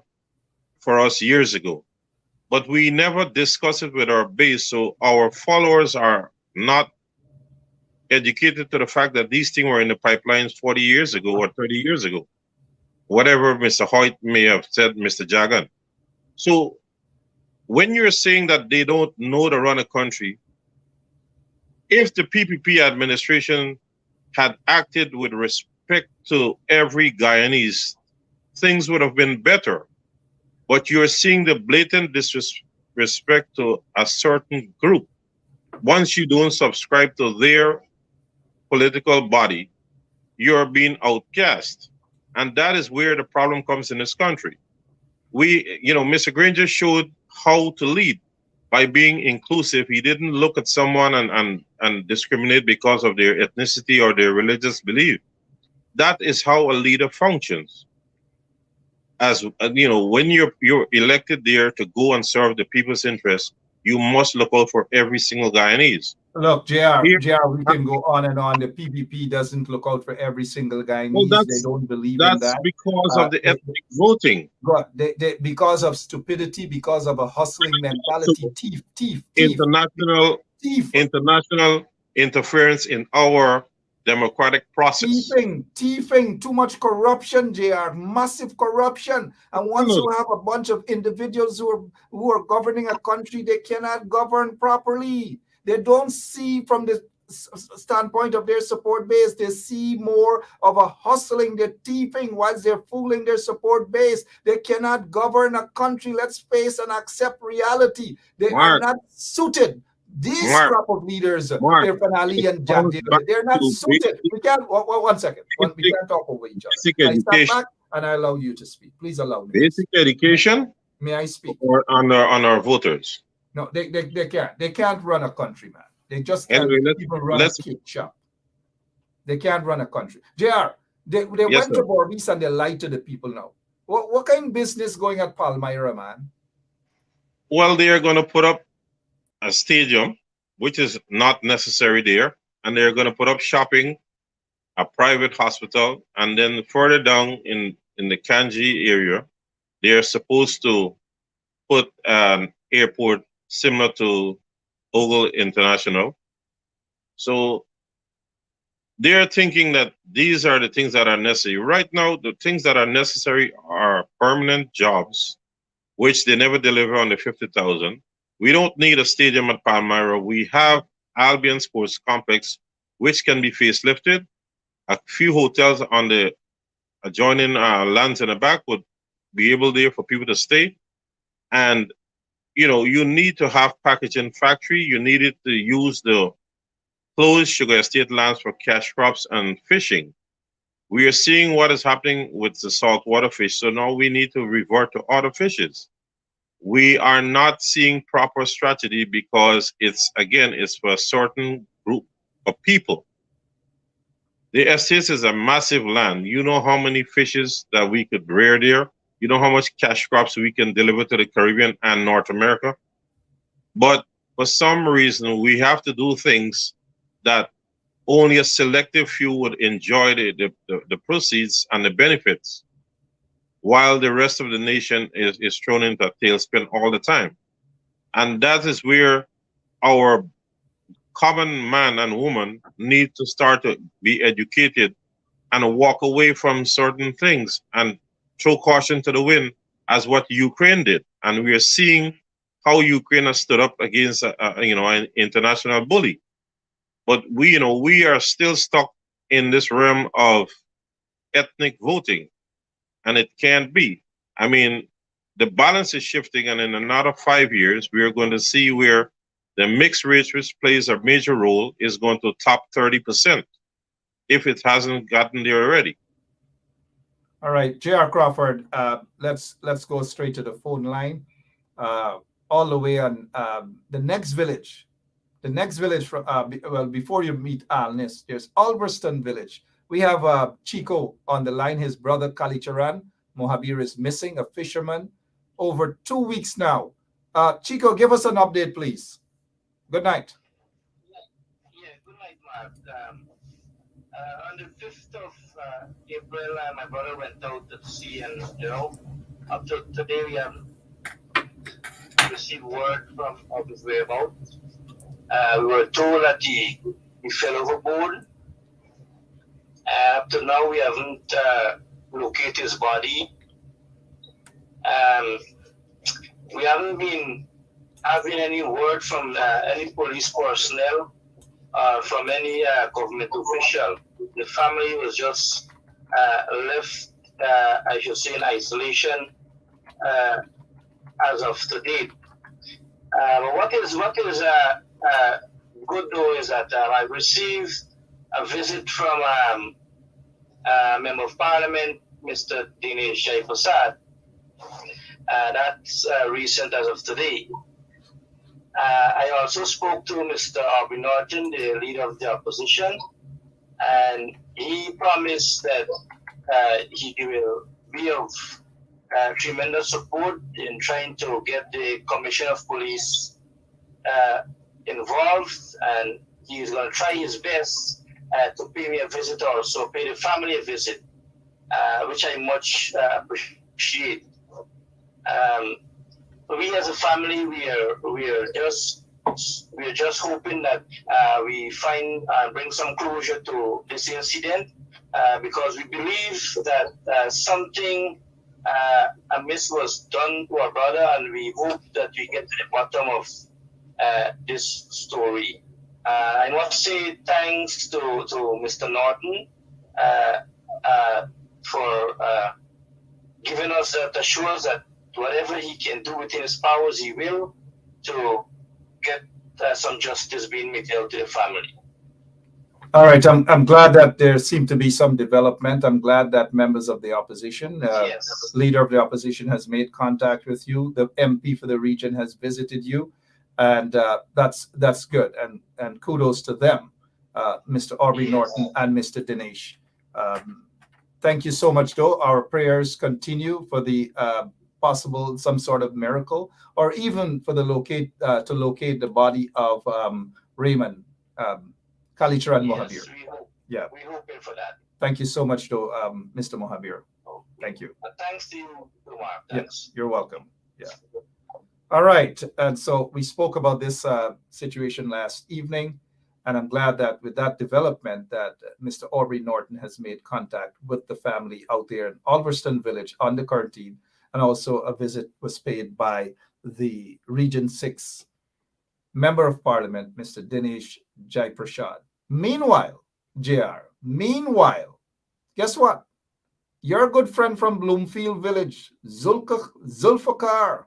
[SPEAKER 6] for us years ago. But we never discuss it with our base, so our followers are not educated to the fact that these things were in the pipelines 40 years ago or 30 years ago. Whatever Mr. Hoyt may have said, Mr. Jagan. So when you're saying that they don't know to run a country, if the PPP administration had acted with respect to every Guyanese, things would have been better. But you're seeing the blatant disrespect to a certain group. Once you don't subscribe to their political body, you're being outcast. And that is where the problem comes in this country. Mr. Granger showed how to lead by being inclusive. He didn't look at someone and discriminate because of their ethnicity or their religious belief. That is how a leader functions. as you know, when you're elected there to go and serve the people's interest, you must look out for every single Guyanese.
[SPEAKER 5] Look, JR,
[SPEAKER 6] Here,
[SPEAKER 5] we can go on and on. The PPP doesn't look out for every single
[SPEAKER 6] well,
[SPEAKER 5] Guyanese. They don't believe in
[SPEAKER 6] that's
[SPEAKER 5] that.
[SPEAKER 6] because of the
[SPEAKER 5] They,
[SPEAKER 6] ethnic voting.
[SPEAKER 5] because of stupidity, because of a hustling
[SPEAKER 6] So
[SPEAKER 5] mentality, thief,
[SPEAKER 6] international interference in our democratic process.
[SPEAKER 5] thieving, too much corruption, JR, massive corruption. And once you have a bunch of individuals who are governing a country, they cannot govern properly. They don't see from the standpoint of their support base. They see more of a hustling, they're thieving whilst they're fooling their support base. They cannot govern a country. Let's face and accept reality. They are not suited. These crop of leaders, Irfan Ali and Jack David, they're not suited. We can't, one second. We can't talk over each other. I stand back and I allow you to speak. Please allow me.
[SPEAKER 6] Basic education.
[SPEAKER 5] May I speak?
[SPEAKER 6] Or on our voters.
[SPEAKER 5] No, they can't. They can't run a country, man. They just can't even run a cake shop. They can't run a country. JR, they went to Borbis and they lied to the people now. What kind of business going at Palmyra, man?
[SPEAKER 6] Well, they are going to put up a stadium, which is not necessary there, and they're going to put up shopping, a private hospital, and then further down in the Kanji area, they're supposed to put an airport similar to Ogle International. So they're thinking that these are the things that are necessary. Right now, the things that are necessary are permanent jobs, which they never deliver on the 50,000. We don't need a stadium at Palmyra. We have Albion Sports Complex, which can be facelifted. A few hotels on the adjoining lands in the back would be able there for people to stay. And, you know, you need to have packaging factory. You needed to use the closed sugar estate lands for cash crops and fishing. We are seeing what is happening with the saltwater fish. So now we need to revert to other fishes. We are not seeing proper strategy because it's for a certain group of people. The estates is a massive land. You know how many fishes that we could rear there. You know how much cash crops we can deliver to the Caribbean and North America. But for some reason, we have to do things that only a selective few would enjoy the proceeds and the benefits, while the rest of the nation is thrown into a tailspin all the time. And that is where our common man and woman need to start to be educated and walk away from certain things and throw caution to the wind, as what Ukraine did. And we are seeing how Ukraine has stood up against an international bully. But we are still stuck in this realm of ethnic voting, and it can't be. I mean, the balance is shifting, and in another 5 years, we are going to see where the mixed race, which plays a major role, is going to top 30%, if it hasn't gotten there already.
[SPEAKER 5] All right, J.R. Crawford, let's go straight to the phone line, all the way on the next village. The next village, before you meet Alnis, there's Alverston Village. We have Chico on the line. His brother Kalicharan Mohabir is missing, a fisherman, over 2 weeks now. Chico, give us an update, please. Good night.
[SPEAKER 7] Yeah, good night, Mark. On the 5th of April, my brother went out to sea, and up to today we haven't received word of his whereabouts. We were told that he fell overboard. Up to now, we haven't located his body. We haven't been having any word from any police personnel, from any government official. The family was just left, I should say, in isolation as of today. But what is good though is that I received a visit from Member of Parliament, Mr. Dinesh Jayprasad. That's recent as of today. I also spoke to Mr. Aubrey Norton, the leader of the opposition, and he promised that he will be of tremendous support in trying to get the Commissioner of Police involved, and he's going to try his best to pay me a visit, also pay the family a visit, which I much appreciate. We as a family, we are just hoping that we find bring some closure to this incident, because we believe that something amiss was done to our brother, and we hope that we get to the bottom of this story. I want to say thanks to Mr. Norton for giving us the assurance that whatever he can do within his powers, he will, to get some justice being made out to the family.
[SPEAKER 5] All right, I'm glad that there seemed to be some development. I'm glad that members of the opposition,
[SPEAKER 7] Yes.
[SPEAKER 5] leader of the opposition has made contact with you. The MP for the region has visited you, and that's good. And kudos to them, Mr. Aubrey Norton and Mr. Dinesh. Thank you so much, though. Our prayers continue for the possible some sort of miracle, or even for the to locate the body of Raymond. Kalicharan Mohabir.
[SPEAKER 7] We hope for that.
[SPEAKER 5] Thank you so much, though, Mr. Mohabir. Thank you.
[SPEAKER 7] Thanks to you, Kumar.
[SPEAKER 5] Yes, you're welcome. Yeah. All right. And so we spoke about this situation last evening, and I'm glad that with that development that Mr. Aubrey Norton has made contact with the family out there in Alverston Village on the quarantine, and also a visit was paid by the Region 6 Member of Parliament, Mr. Dinesh Jaiprashad. Meanwhile, JR, guess what? Your good friend from Bloomfield Village, Zulfikar,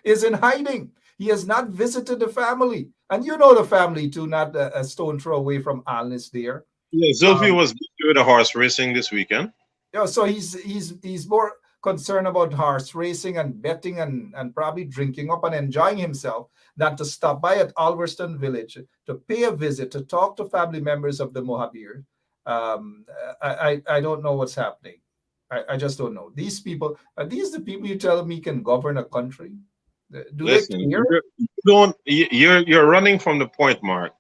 [SPEAKER 5] is in hiding. He has not visited the family. And you know the family too, not a stone throw away from Alnis there.
[SPEAKER 6] Yeah, Zulfi was busy with the horse racing this weekend.
[SPEAKER 5] Yeah, so he's more concerned about horse racing and betting and probably drinking up and enjoying himself than to stop by at Alverston Village to pay a visit, to talk to family members of the Mohabir. I don't know what's happening. I just don't know. These people, are these the people you tell me can govern a country?
[SPEAKER 6] Listen, you're running from the point, Mark.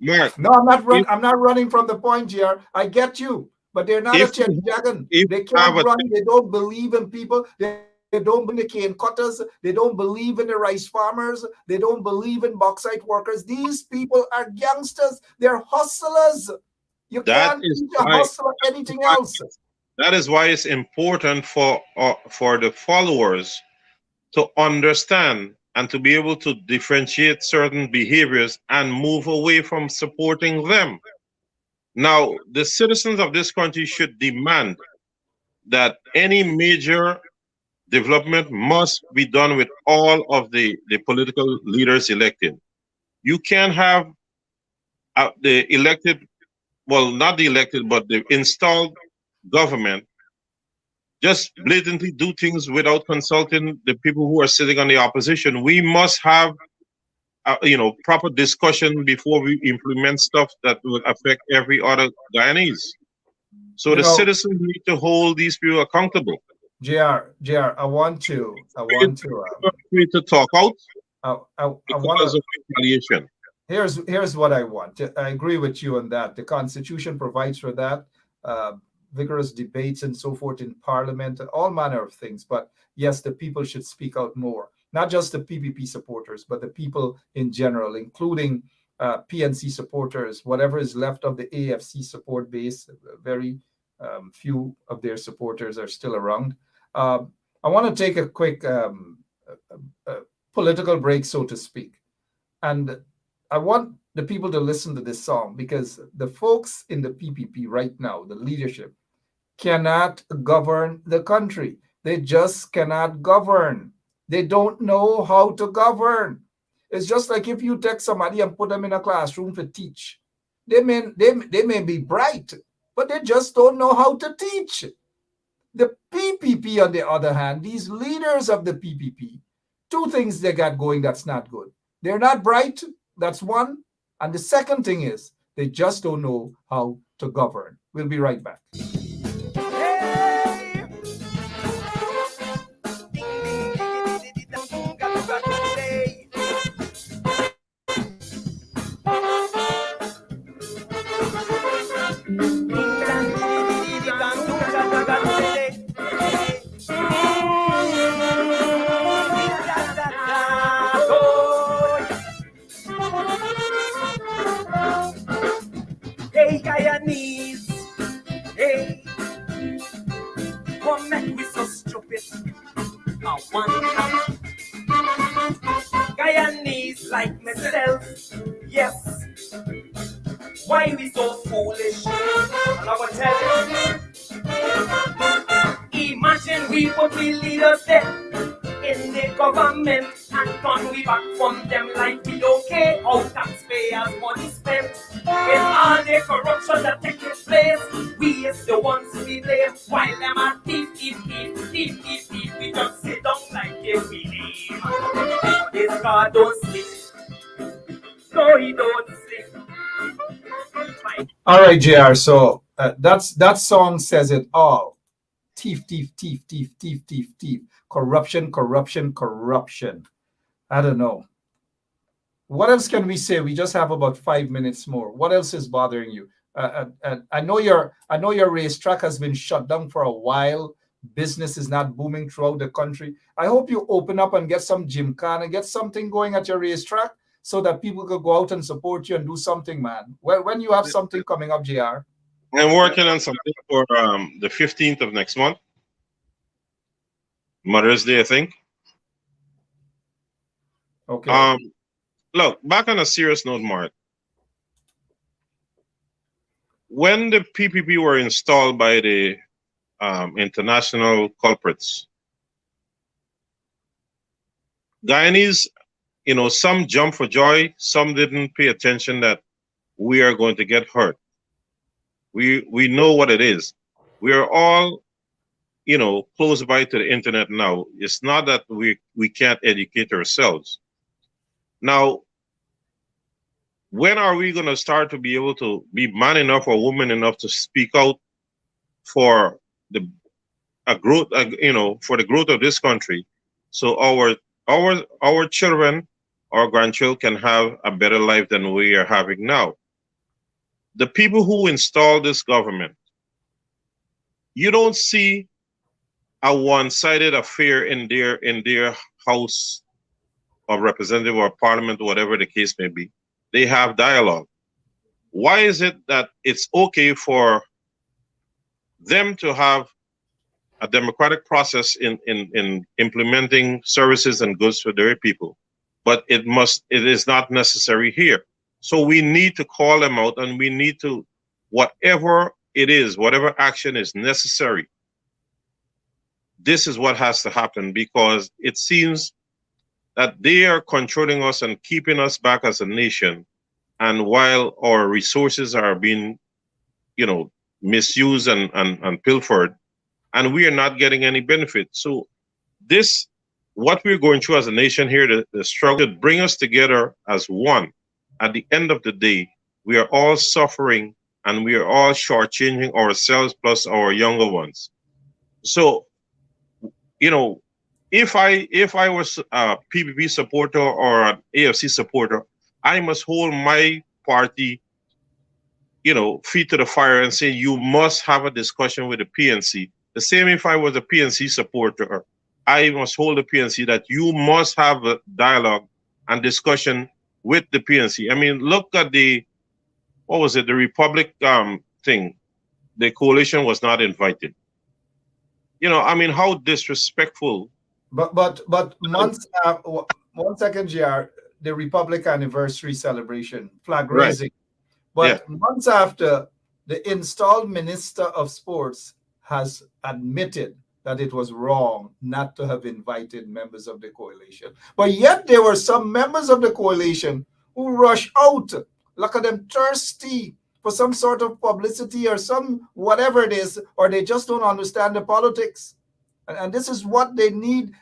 [SPEAKER 6] Mark.
[SPEAKER 5] No, I'm not running from the point, GR. I get you. But they're not a Jagan. They can't run. They don't believe in people. They don't believe in the cane cutters. They don't believe in the rice farmers. They don't believe in bauxite workers. These people are gangsters. They're hustlers. You can't teach a hustler anything else.
[SPEAKER 6] That is why it's important for the followers to understand and to be able to differentiate certain behaviors and move away from supporting them. Now, the citizens of this country should demand that any major development must be done with all of the political leaders elected. You can't have the elected, well, not the elected, but the installed government just blatantly do things without consulting the people who are sitting on the opposition. We must have proper discussion before we implement stuff that will affect every other Guyanese. So the citizens need to hold these people accountable.
[SPEAKER 5] JR, I want to
[SPEAKER 6] talk out.
[SPEAKER 5] I want
[SPEAKER 6] retaliation.
[SPEAKER 5] Here's what I want. I agree with you on that. The Constitution provides for that. Vigorous debates and so forth in Parliament, all manner of things. But yes, the people should speak out more. Not just the PPP supporters, but the people in general, including PNC supporters, whatever is left of the AFC support base. Very few of their supporters are still around. I want to take a quick political break, so to speak. And I want the people to listen to this song, because the folks in the PPP right now, the leadership, cannot govern the country. They just cannot govern. They don't know how to govern. It's just like if you take somebody and put them in a classroom to teach. They may be bright, but they just don't know how to teach. The PPP, on the other hand, these leaders of the PPP, two things they got going that's not good. They're not bright, that's one. And the second thing is they just don't know how to govern. We'll be right back.
[SPEAKER 1] Hey! One Guyanese like myself, yes. Why we so foolish? And I will tell you. Imagine we put we leaders there in the government and turn we back from them like we okay. All taxpayers' money spent in all the corruption that takes place. We is the ones we blame while them are thief. We just sit down like a believe. This God don't sleep. No, he don't sleep.
[SPEAKER 5] All right, JR. So that song says it all. Thief. Corruption. I don't know. What else can we say? We just have about 5 minutes more. What else is bothering you? I know your racetrack has been shut down for a while. Business is not booming throughout the country. I hope you open up and get some gymkhana, get something going at your racetrack so that people could go out and support you and do something, man. When you have something coming up, JR?
[SPEAKER 6] I'm working on something for the 15th of next month. Mother's Day, I think.
[SPEAKER 5] Okay.
[SPEAKER 6] Look, back on a serious note, Mark. When the PPP were installed by the international culprits, Guyanese, some jumped for joy, some didn't pay attention that we are going to get hurt. We know what it is. We are all, close by to the internet now. It's not that we can't educate ourselves. Now, when are we going to start to be able to be man enough or woman enough to speak out for the growth, for the growth of this country, so our children, our grandchildren can have a better life than we are having now? The people who installed this government, you don't see a one-sided affair in their House of Representative or Parliament, whatever the case may be. They have dialogue. Why is it that it's okay for them to have a democratic process in implementing services and goods for their people, but it is not necessary here? So we need to call them out, and we need to, whatever it is, whatever action is necessary, this is what has to happen, because it seems that they are controlling us and keeping us back as a nation. And while our resources are being, misused and pilfered, and we are not getting any benefit. So what we're going through as a nation here, the struggle to bring us together as one. At the end of the day, we are all suffering, and we are all shortchanging ourselves plus our younger ones. So, if I was a PPP supporter or an AFC supporter, I must hold my party, feet to the fire and say, you must have a discussion with the PNC. The same if I was a PNC supporter, I must hold the PNC that you must have a dialogue and discussion with the PNC. I mean, look at the Republic thing. The coalition was not invited. How disrespectful.
[SPEAKER 5] But months after, 1 second, JR, the Republic anniversary celebration, flag raising.
[SPEAKER 6] Right.
[SPEAKER 5] But months after, the installed Minister of Sports has admitted that it was wrong not to have invited members of the coalition. But yet there were some members of the coalition who rushed out. Look at them, thirsty for some sort of publicity or some whatever it is, or they just don't understand the politics. And this is what they need.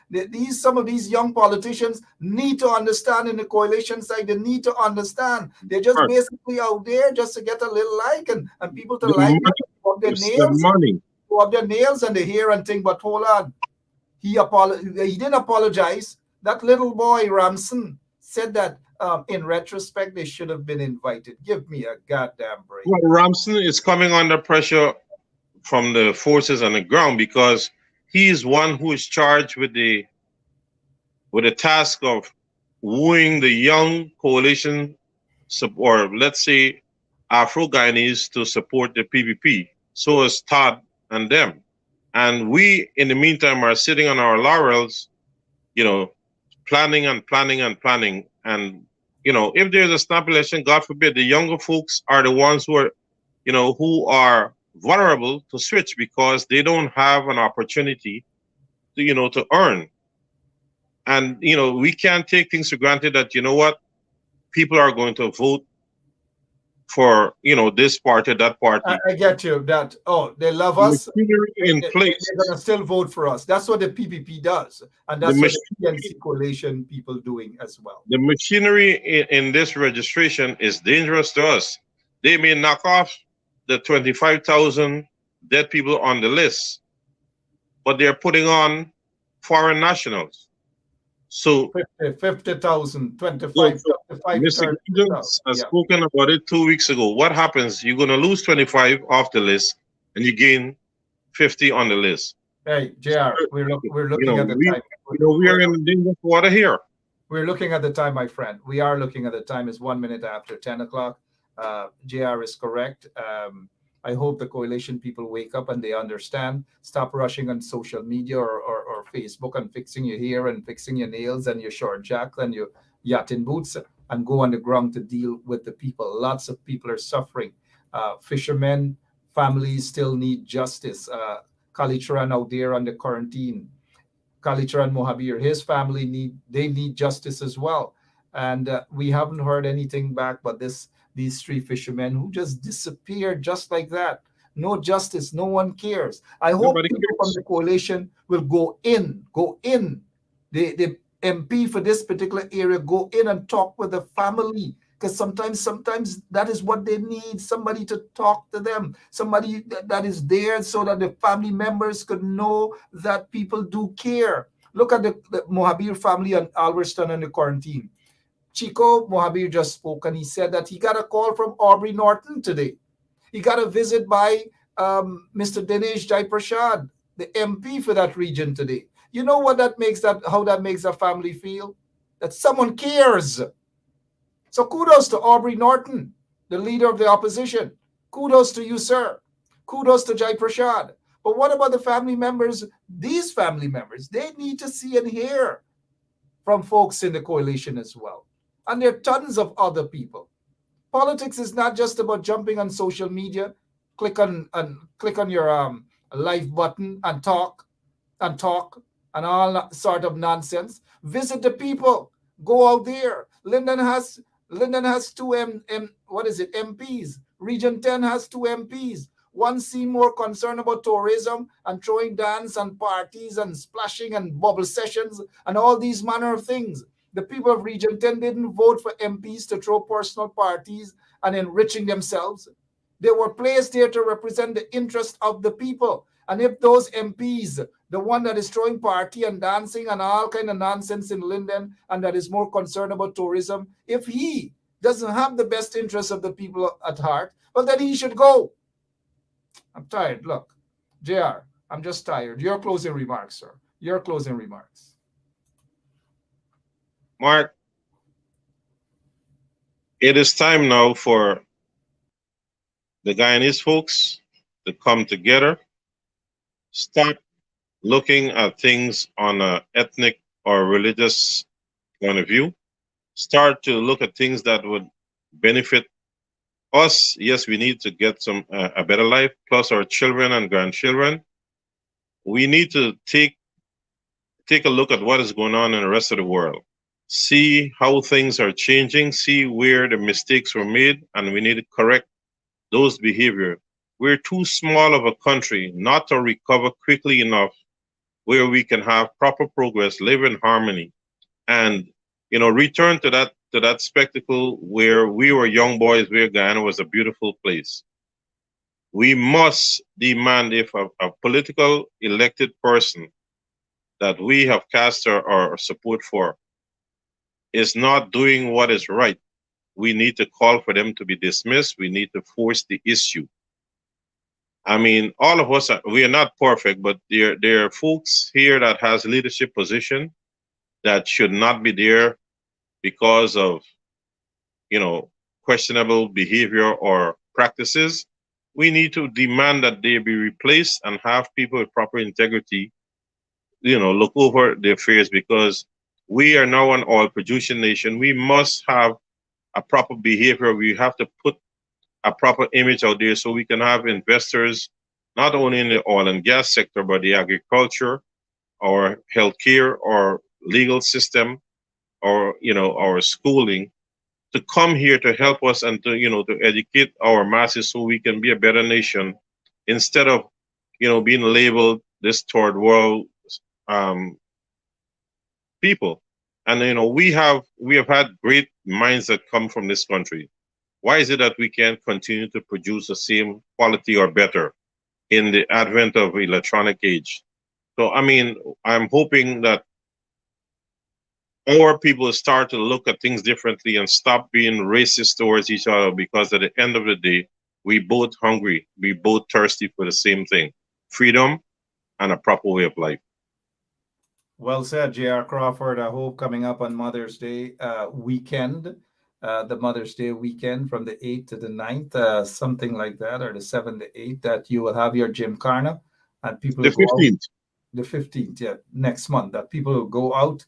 [SPEAKER 5] Some of these young politicians need to understand in the coalition side. They need to understand. They're just basically out there just to get a little like and people to like them, go up their nails and their hair and think, but hold on. He didn't apologize. That little boy, Ramson, said that in retrospect, they should have been invited. Give me a goddamn break.
[SPEAKER 6] Well, Ramson is coming under pressure from the forces on the ground because he is one who is charged with the task of wooing the young coalition, or let's say Afro-Guyanese, to support the PPP. So is Todd and them. And we, in the meantime, are sitting on our laurels, you know, planning and planning and planning. And, you know, if there's a snap election, God forbid, the younger folks are the ones who are, you know, who are vulnerable to switch because they don't have an opportunity to, you know, to earn. And, you know, we can't take things for granted that, you know what, people are going to vote for, you know, this party, that party.
[SPEAKER 5] I get you that, oh, they love
[SPEAKER 6] The
[SPEAKER 5] us.
[SPEAKER 6] machinery in
[SPEAKER 5] They're going
[SPEAKER 6] place,
[SPEAKER 5] to still vote for us. That's what the PPP does. And
[SPEAKER 6] the
[SPEAKER 5] that's what the
[SPEAKER 6] machinery,
[SPEAKER 5] PNC coalition people doing as well.
[SPEAKER 6] the machinery in this registration is dangerous to us. They may knock off the 25,000 dead people on the list, but they're putting on foreign nationals. So,
[SPEAKER 5] 50,000,
[SPEAKER 6] so,
[SPEAKER 5] 25,
[SPEAKER 6] so
[SPEAKER 5] 25,
[SPEAKER 6] Mr.
[SPEAKER 5] 30,000.
[SPEAKER 6] Giddens has
[SPEAKER 5] Yeah.
[SPEAKER 6] spoken about it 2 weeks ago. What happens? You're going to lose 25 off the list and you gain 50 on the list.
[SPEAKER 5] Hey, JR, we're
[SPEAKER 6] You
[SPEAKER 5] looking
[SPEAKER 6] know,
[SPEAKER 5] at the time.
[SPEAKER 6] we are in dangerous water here.
[SPEAKER 5] We're looking at the time, my friend. We are looking at the time. It's 1 minute after 10 o'clock. JR is correct. I hope the coalition people wake up and they understand. Stop rushing on social media or Facebook and fixing your hair and fixing your nails and your short jack and your yachting boots and go on the ground to deal with the people. Lots of people are suffering. Fishermen, families still need justice. Kalitran out there under quarantine. Kalitran Mohabir, his family need justice as well. And we haven't heard anything back but these three fishermen who just disappeared just like that. No justice, no one cares. I hope
[SPEAKER 6] Nobody
[SPEAKER 5] people from
[SPEAKER 6] cares.
[SPEAKER 5] the coalition will go in. The MP for this particular area go in and talk with the family because sometimes that is what they need, somebody to talk to them, somebody that is there so that the family members could know that people do care. Look at the Mohabir family and Alverston in the quarantine. Chico Mohabir just spoke and he said that he got a call from Aubrey Norton today. He got a visit by Mr. Dinesh Jaiprashad, the MP for that region today. You know what how that makes a family feel? That someone cares. So kudos to Aubrey Norton, the leader of the opposition. Kudos to you, sir. Kudos to Jai Prashad. But what about the family members? These family members, they need to see and hear from folks in the coalition as well. And there are tons of other people. Politics is not just about jumping on social media, click on your live button and talk and all sort of nonsense. Visit the people. Go out there. Linden has two MPs. Region 10 has two MPs. One seem more concerned about tourism and throwing dance and parties and splashing and bubble sessions and all these manner of things. The people of Region 10 didn't vote for MPs to throw personal parties and enriching themselves. They were placed there to represent the interest of the people. And if those MPs, the one that is throwing party and dancing and all kind of nonsense in Linden and that is more concerned about tourism, if he doesn't have the best interests of the people at heart, well, then he should go. I'm tired. Look, JR, I'm just tired. Your closing remarks, sir. Your closing remarks.
[SPEAKER 6] Mark, it is time now for the Guyanese folks to come together, stop looking at things on an ethnic or religious point of view, start to look at things that would benefit us. Yes, we need to get a better life, plus our children and grandchildren. We need to take a look at what is going on in the rest of the world, see how things are changing, see where the mistakes were made, and we need to correct those behavior. We're too small of a country not to recover quickly enough where we can have proper progress, live in harmony, and return to that spectacle where we were young boys, where Guyana was a beautiful place. We must demand if a political elected person that we have cast our support for is not doing what is right, we need to call for them to be dismissed. We need to force the issue. I mean, all of us, we are not perfect, but there are folks here that has leadership position that should not be there because of, questionable behavior or practices. we need to demand that they be replaced and have people with proper integrity, look over the affairs, because we are now an oil producing nation. We must have a proper behavior. We have to put a proper image out there so we can have investors not only in the oil and gas sector, but the agriculture or healthcare or legal system or our schooling to come here to help us and to educate our masses so we can be a better nation instead of being labeled this third world um, people. And we have had great minds that come from this country. Why is it that we can't continue to produce the same quality or better in the advent of electronic age? So I mean, I'm hoping that our people start to look at things differently and stop being racist towards each other, because at the end of the day, we both hungry, we both thirsty for the same thing: freedom and a proper way of life.
[SPEAKER 5] Well said, J.R. Crawford. I hope coming up on Mother's Day weekend, the Mother's Day weekend from the 8th to the 9th, something like that, or the 7th to 8th, that you will have your Gymkhana and people
[SPEAKER 6] The
[SPEAKER 5] will go out
[SPEAKER 6] 15th.
[SPEAKER 5] the 15th, yeah, next month, that people will go out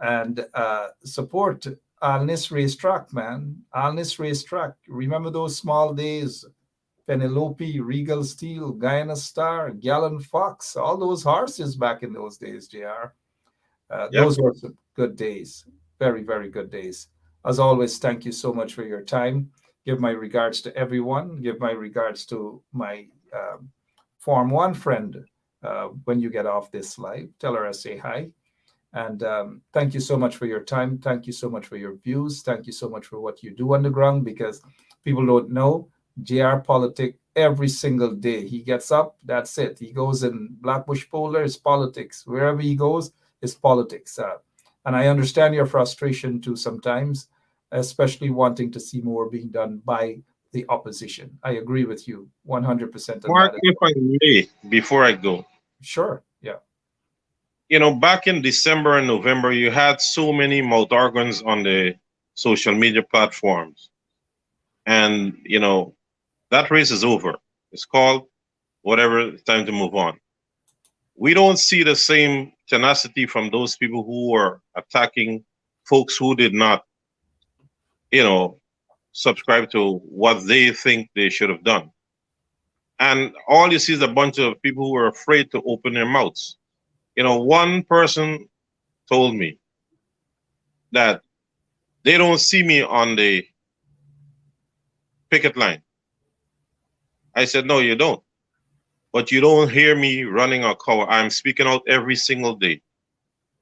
[SPEAKER 5] and support Alnis Racetrack, man. Alnis Racetrack. Remember those small days? Penelope, Regal Steel, Guyana Star, Gallon Fox, all those horses back in those days, JR.
[SPEAKER 6] Yep.
[SPEAKER 5] Those were some good days. Very, very good days. As always, thank you so much for your time. Give my regards to everyone. Give my regards to my Form 1 friend when you get off this live. Tell her I say hi. And thank you so much for your time. Thank you so much for your views. Thank you so much for what you do on the ground, because people don't know JR Politic every single day. He gets up, that's it. He goes in Blackbush Polder, it's politics. Wherever he goes, it's politics. And I understand your frustration too sometimes, especially wanting to see more being done by the opposition. I agree with you 100% on
[SPEAKER 6] Mark,
[SPEAKER 5] that.
[SPEAKER 6] if I may, before I go,
[SPEAKER 5] Sure. Yeah.
[SPEAKER 6] back in December and November, you had so many mouth organs on the social media platforms. And, that race is over. It's called whatever, it's time to move on. We don't see the same tenacity from those people who are attacking folks who did not, you know, subscribe to what they think they should have done. And all you see is a bunch of people who are afraid to open their mouths. One person told me that they don't see me on the picket line. I said, no, you don't. But you don't hear me running a cover. I'm speaking out every single day.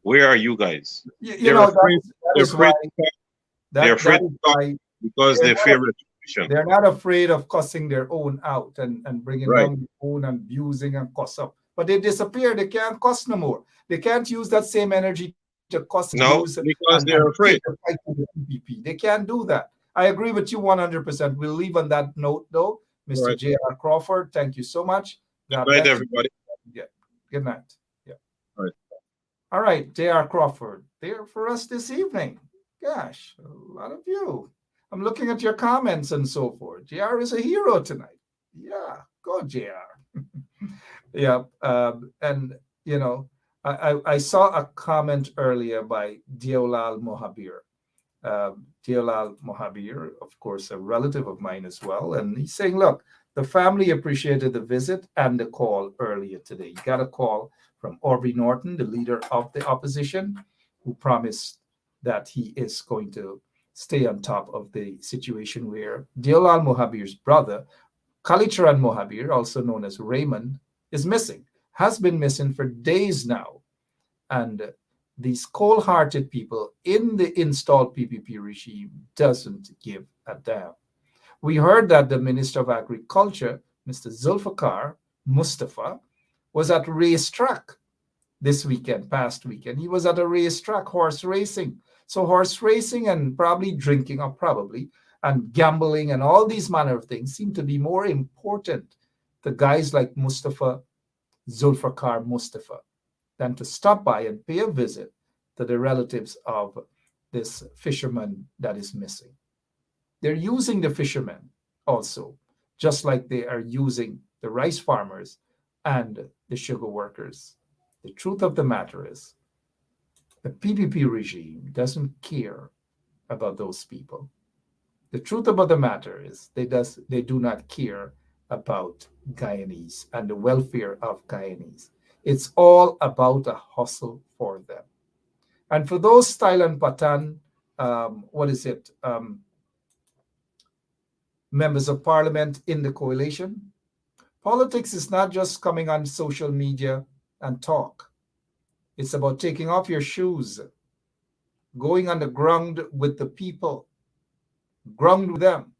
[SPEAKER 6] Where are you guys?
[SPEAKER 5] You
[SPEAKER 6] They're
[SPEAKER 5] know,
[SPEAKER 6] afraid.
[SPEAKER 5] that
[SPEAKER 6] They're
[SPEAKER 5] is why
[SPEAKER 6] afraid. They're afraid
[SPEAKER 5] that is
[SPEAKER 6] to talk
[SPEAKER 5] why
[SPEAKER 6] because
[SPEAKER 5] they're
[SPEAKER 6] they
[SPEAKER 5] not
[SPEAKER 6] fear retribution.
[SPEAKER 5] they're not afraid of cussing their own out and bringing
[SPEAKER 6] Right.
[SPEAKER 5] down their own and abusing and cuss up. But they disappear. They can't cuss no more. They can't use that same energy to cuss,
[SPEAKER 6] No,
[SPEAKER 5] abuse,
[SPEAKER 6] because
[SPEAKER 5] and
[SPEAKER 6] they're
[SPEAKER 5] take
[SPEAKER 6] afraid.
[SPEAKER 5] the fight to the PPP. They can't do that. I agree with you 100%. We'll leave on that note, though.
[SPEAKER 6] All
[SPEAKER 5] Mr.
[SPEAKER 6] right.
[SPEAKER 5] J.R. Crawford, thank you so much.
[SPEAKER 6] Good
[SPEAKER 5] God
[SPEAKER 6] night,
[SPEAKER 5] bless you.
[SPEAKER 6] everybody.
[SPEAKER 5] Yeah. Good night. Yeah.
[SPEAKER 6] All right.
[SPEAKER 5] All right, J.R. Crawford, there for us this evening. Gosh, a lot of you. I'm looking at your comments and so forth. JR is a hero tonight. Yeah, go JR. Yeah, and I saw a comment earlier by Diolal Mohabir. Diolal Mohabir, of course, a relative of mine as well, and he's saying, look, the family appreciated the visit and the call earlier today. He got a call from Aubrey Norton, the leader of the opposition, who promised that he is going to stay on top of the situation where Diolal Mohabir's brother, Kalicharan Mohabir, also known as Raymond, is missing, has been missing for days now. And these cold-hearted people in the installed PPP regime doesn't give a damn. We heard that the Minister of Agriculture, Mr. Zulfikar Mustafa, was at racetrack this weekend, past weekend. He was at a racetrack, horse racing. So horse racing and probably drinking, or probably, and gambling and all these manner of things seem to be more important to guys like Mustafa, Zulfikar Mustafa, than to stop by and pay a visit to the relatives of this fisherman that is missing. They're using the fishermen also just like they are using the rice farmers and the sugar workers. The truth of the matter is, the PPP regime doesn't care about those people. The truth about the matter is, they do not care about Guyanese and the welfare of Guyanese. It's all about a hustle for them. And for those style and pattern, members of parliament in the coalition, politics is not just coming on social media and talk. It's about taking off your shoes, going on the ground with the people, ground with them.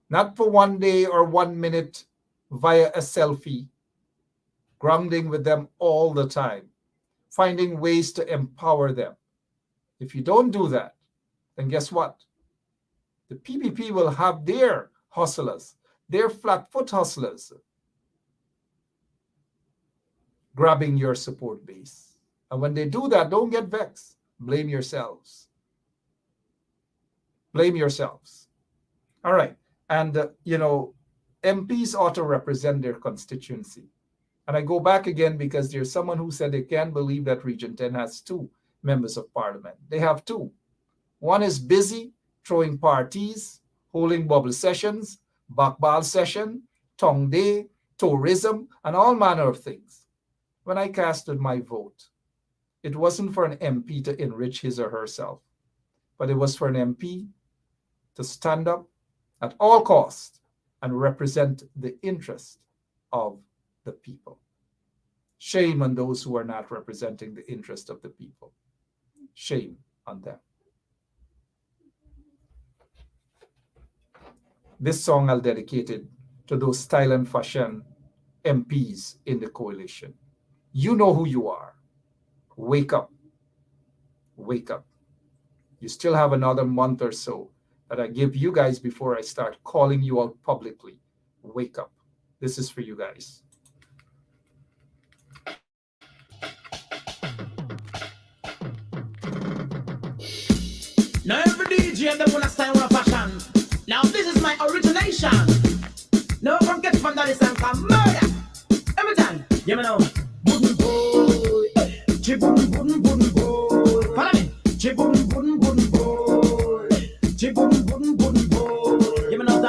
[SPEAKER 5] Not for one day or 1 minute via a selfie, grounding with them all the time, finding ways to empower them. If you don't do that, then guess what? The PPP will have their hustlers, their flat-foot hustlers, grabbing your support base. And when they do that, don't get vexed. Blame yourselves. Blame yourselves. All right. And, MPs ought to represent their constituency. And I go back again because there's someone who said they can't believe that Region 10 has 2 members of parliament. They have 2. One is busy throwing parties, holding bubble sessions, bakbal session, tongue day, tourism, and all manner of things. When I casted my vote, it wasn't for an MP to enrich his or herself, but it was for an MP to stand up at all costs and represent the interest of the people. Shame on those who are not representing the interest of the people. Shame on them. This song I'll dedicate it to those style and fashion MPs in the coalition. You know who you are. Wake up. Wake up. You still have another month or so that I give you guys before I start calling you out publicly. Wake up. This is for you guys.
[SPEAKER 8] Now every DJ they wanna style with a fashion. Now this is my origination. No from get from that is and come murder. Every time, you know. Booden boy, chibun booden boy. Follow me, chibun booden boy, chibun booden boy. Give me no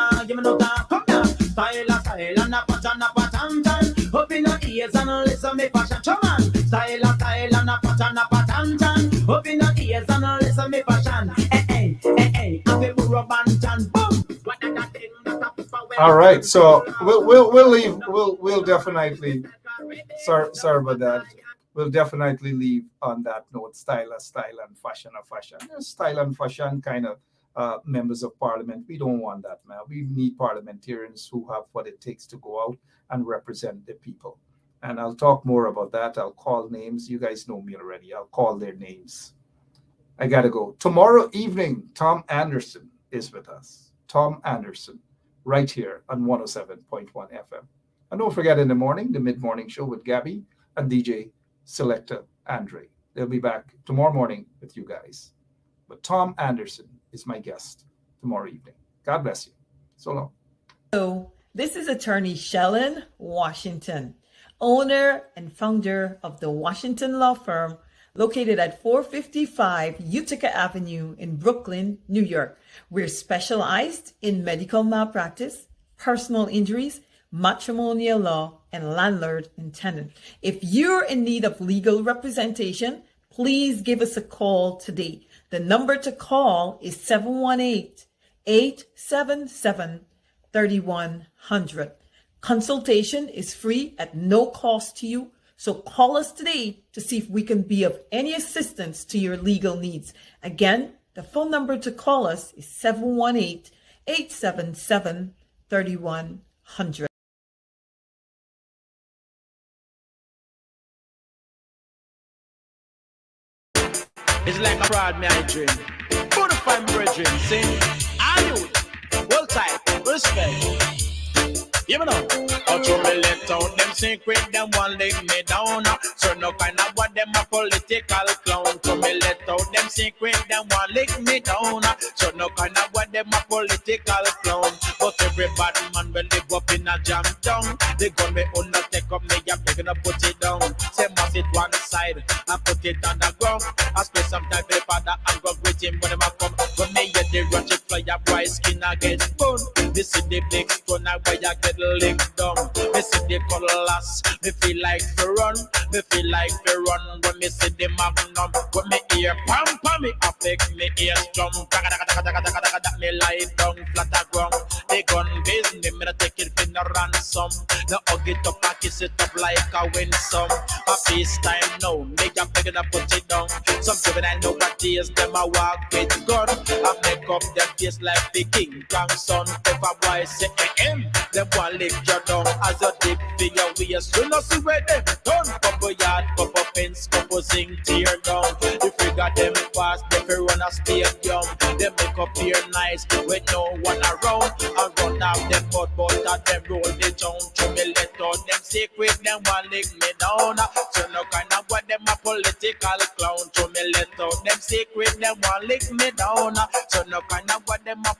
[SPEAKER 8] time, come down. Style and a pattern, up in the ears and listen me fashion. Come on, style and a pattern, up in the ears and listen me fashion.
[SPEAKER 5] All right, so we'll leave. We'll definitely. Sorry about that. We'll definitely leave on that note. Style and fashion. Style and fashion kind of members of parliament. We don't want that, man. We need parliamentarians who have what it takes to go out and represent the people. And I'll talk more about that. I'll call names. You guys know me already. I'll call their names. I gotta go. Tomorrow evening, Tom Anderson is with us. Tom Anderson, right here on 107.1 FM. And don't forget in the morning, the mid-morning show with Gabby and DJ Selector Andre. They'll be back tomorrow morning with you guys. But Tom Anderson is my guest tomorrow evening. God bless you. So long.
[SPEAKER 3] Hello, this is attorney Shellen Washington, owner and founder of the Washington Law Firm, located at 455 Utica Avenue in Brooklyn, New York. We're specialized in medical malpractice, personal injuries, matrimonial law, and landlord and tenant. If you're in need of legal representation, please give us a call today. The number to call is 718-877-3100. Consultation is free at no cost to you. So call us today to see if we can be of any assistance to your legal needs. Again, the phone number to call us is 718-877-3100.
[SPEAKER 8] It's like a broad my dream. Bonafide brethren, sing. I do it. Hold tight. Respect. You know, how to me let out them secret, them one lay me down. So no kind of what them a political clown. To me let out them secret, them one lick me down. So no kind of what them a political clown. But every bad man when they go up in a jam down, they gun me under take up me, I'm gonna put it down. Say must it one side and put it on the ground. I spend some time for the father and go with him when them a come. When me hear the ratchet fly up, bright skin I get burned. This is the big stone I where I get licked down. Me see the colors, me feel like to run. Me feel like to run when me see the magnum. When me hear pam pam, me affect me ear strum. Me lie down flat ground. They gun business, me take it for no ransom. No hug it up and kiss it up like a winsome. A peace time now, me a begging to put it down. Some juvenile know what days them a walk with gun. I make up their face like the King Kong son. If a boy say him, them one lift you down. As you dip for your waist, you know see where them done. Couple yard, couple fence, couple zinc tear down. The figure them fast, they fi run a stadium. They make up here nice with no one around. And run off them mud, that them roll the town. To me let out them secret, them one lick me down. So no kind of what them a political clown. To me let out them secret, them one lick me down. So no kind of what them a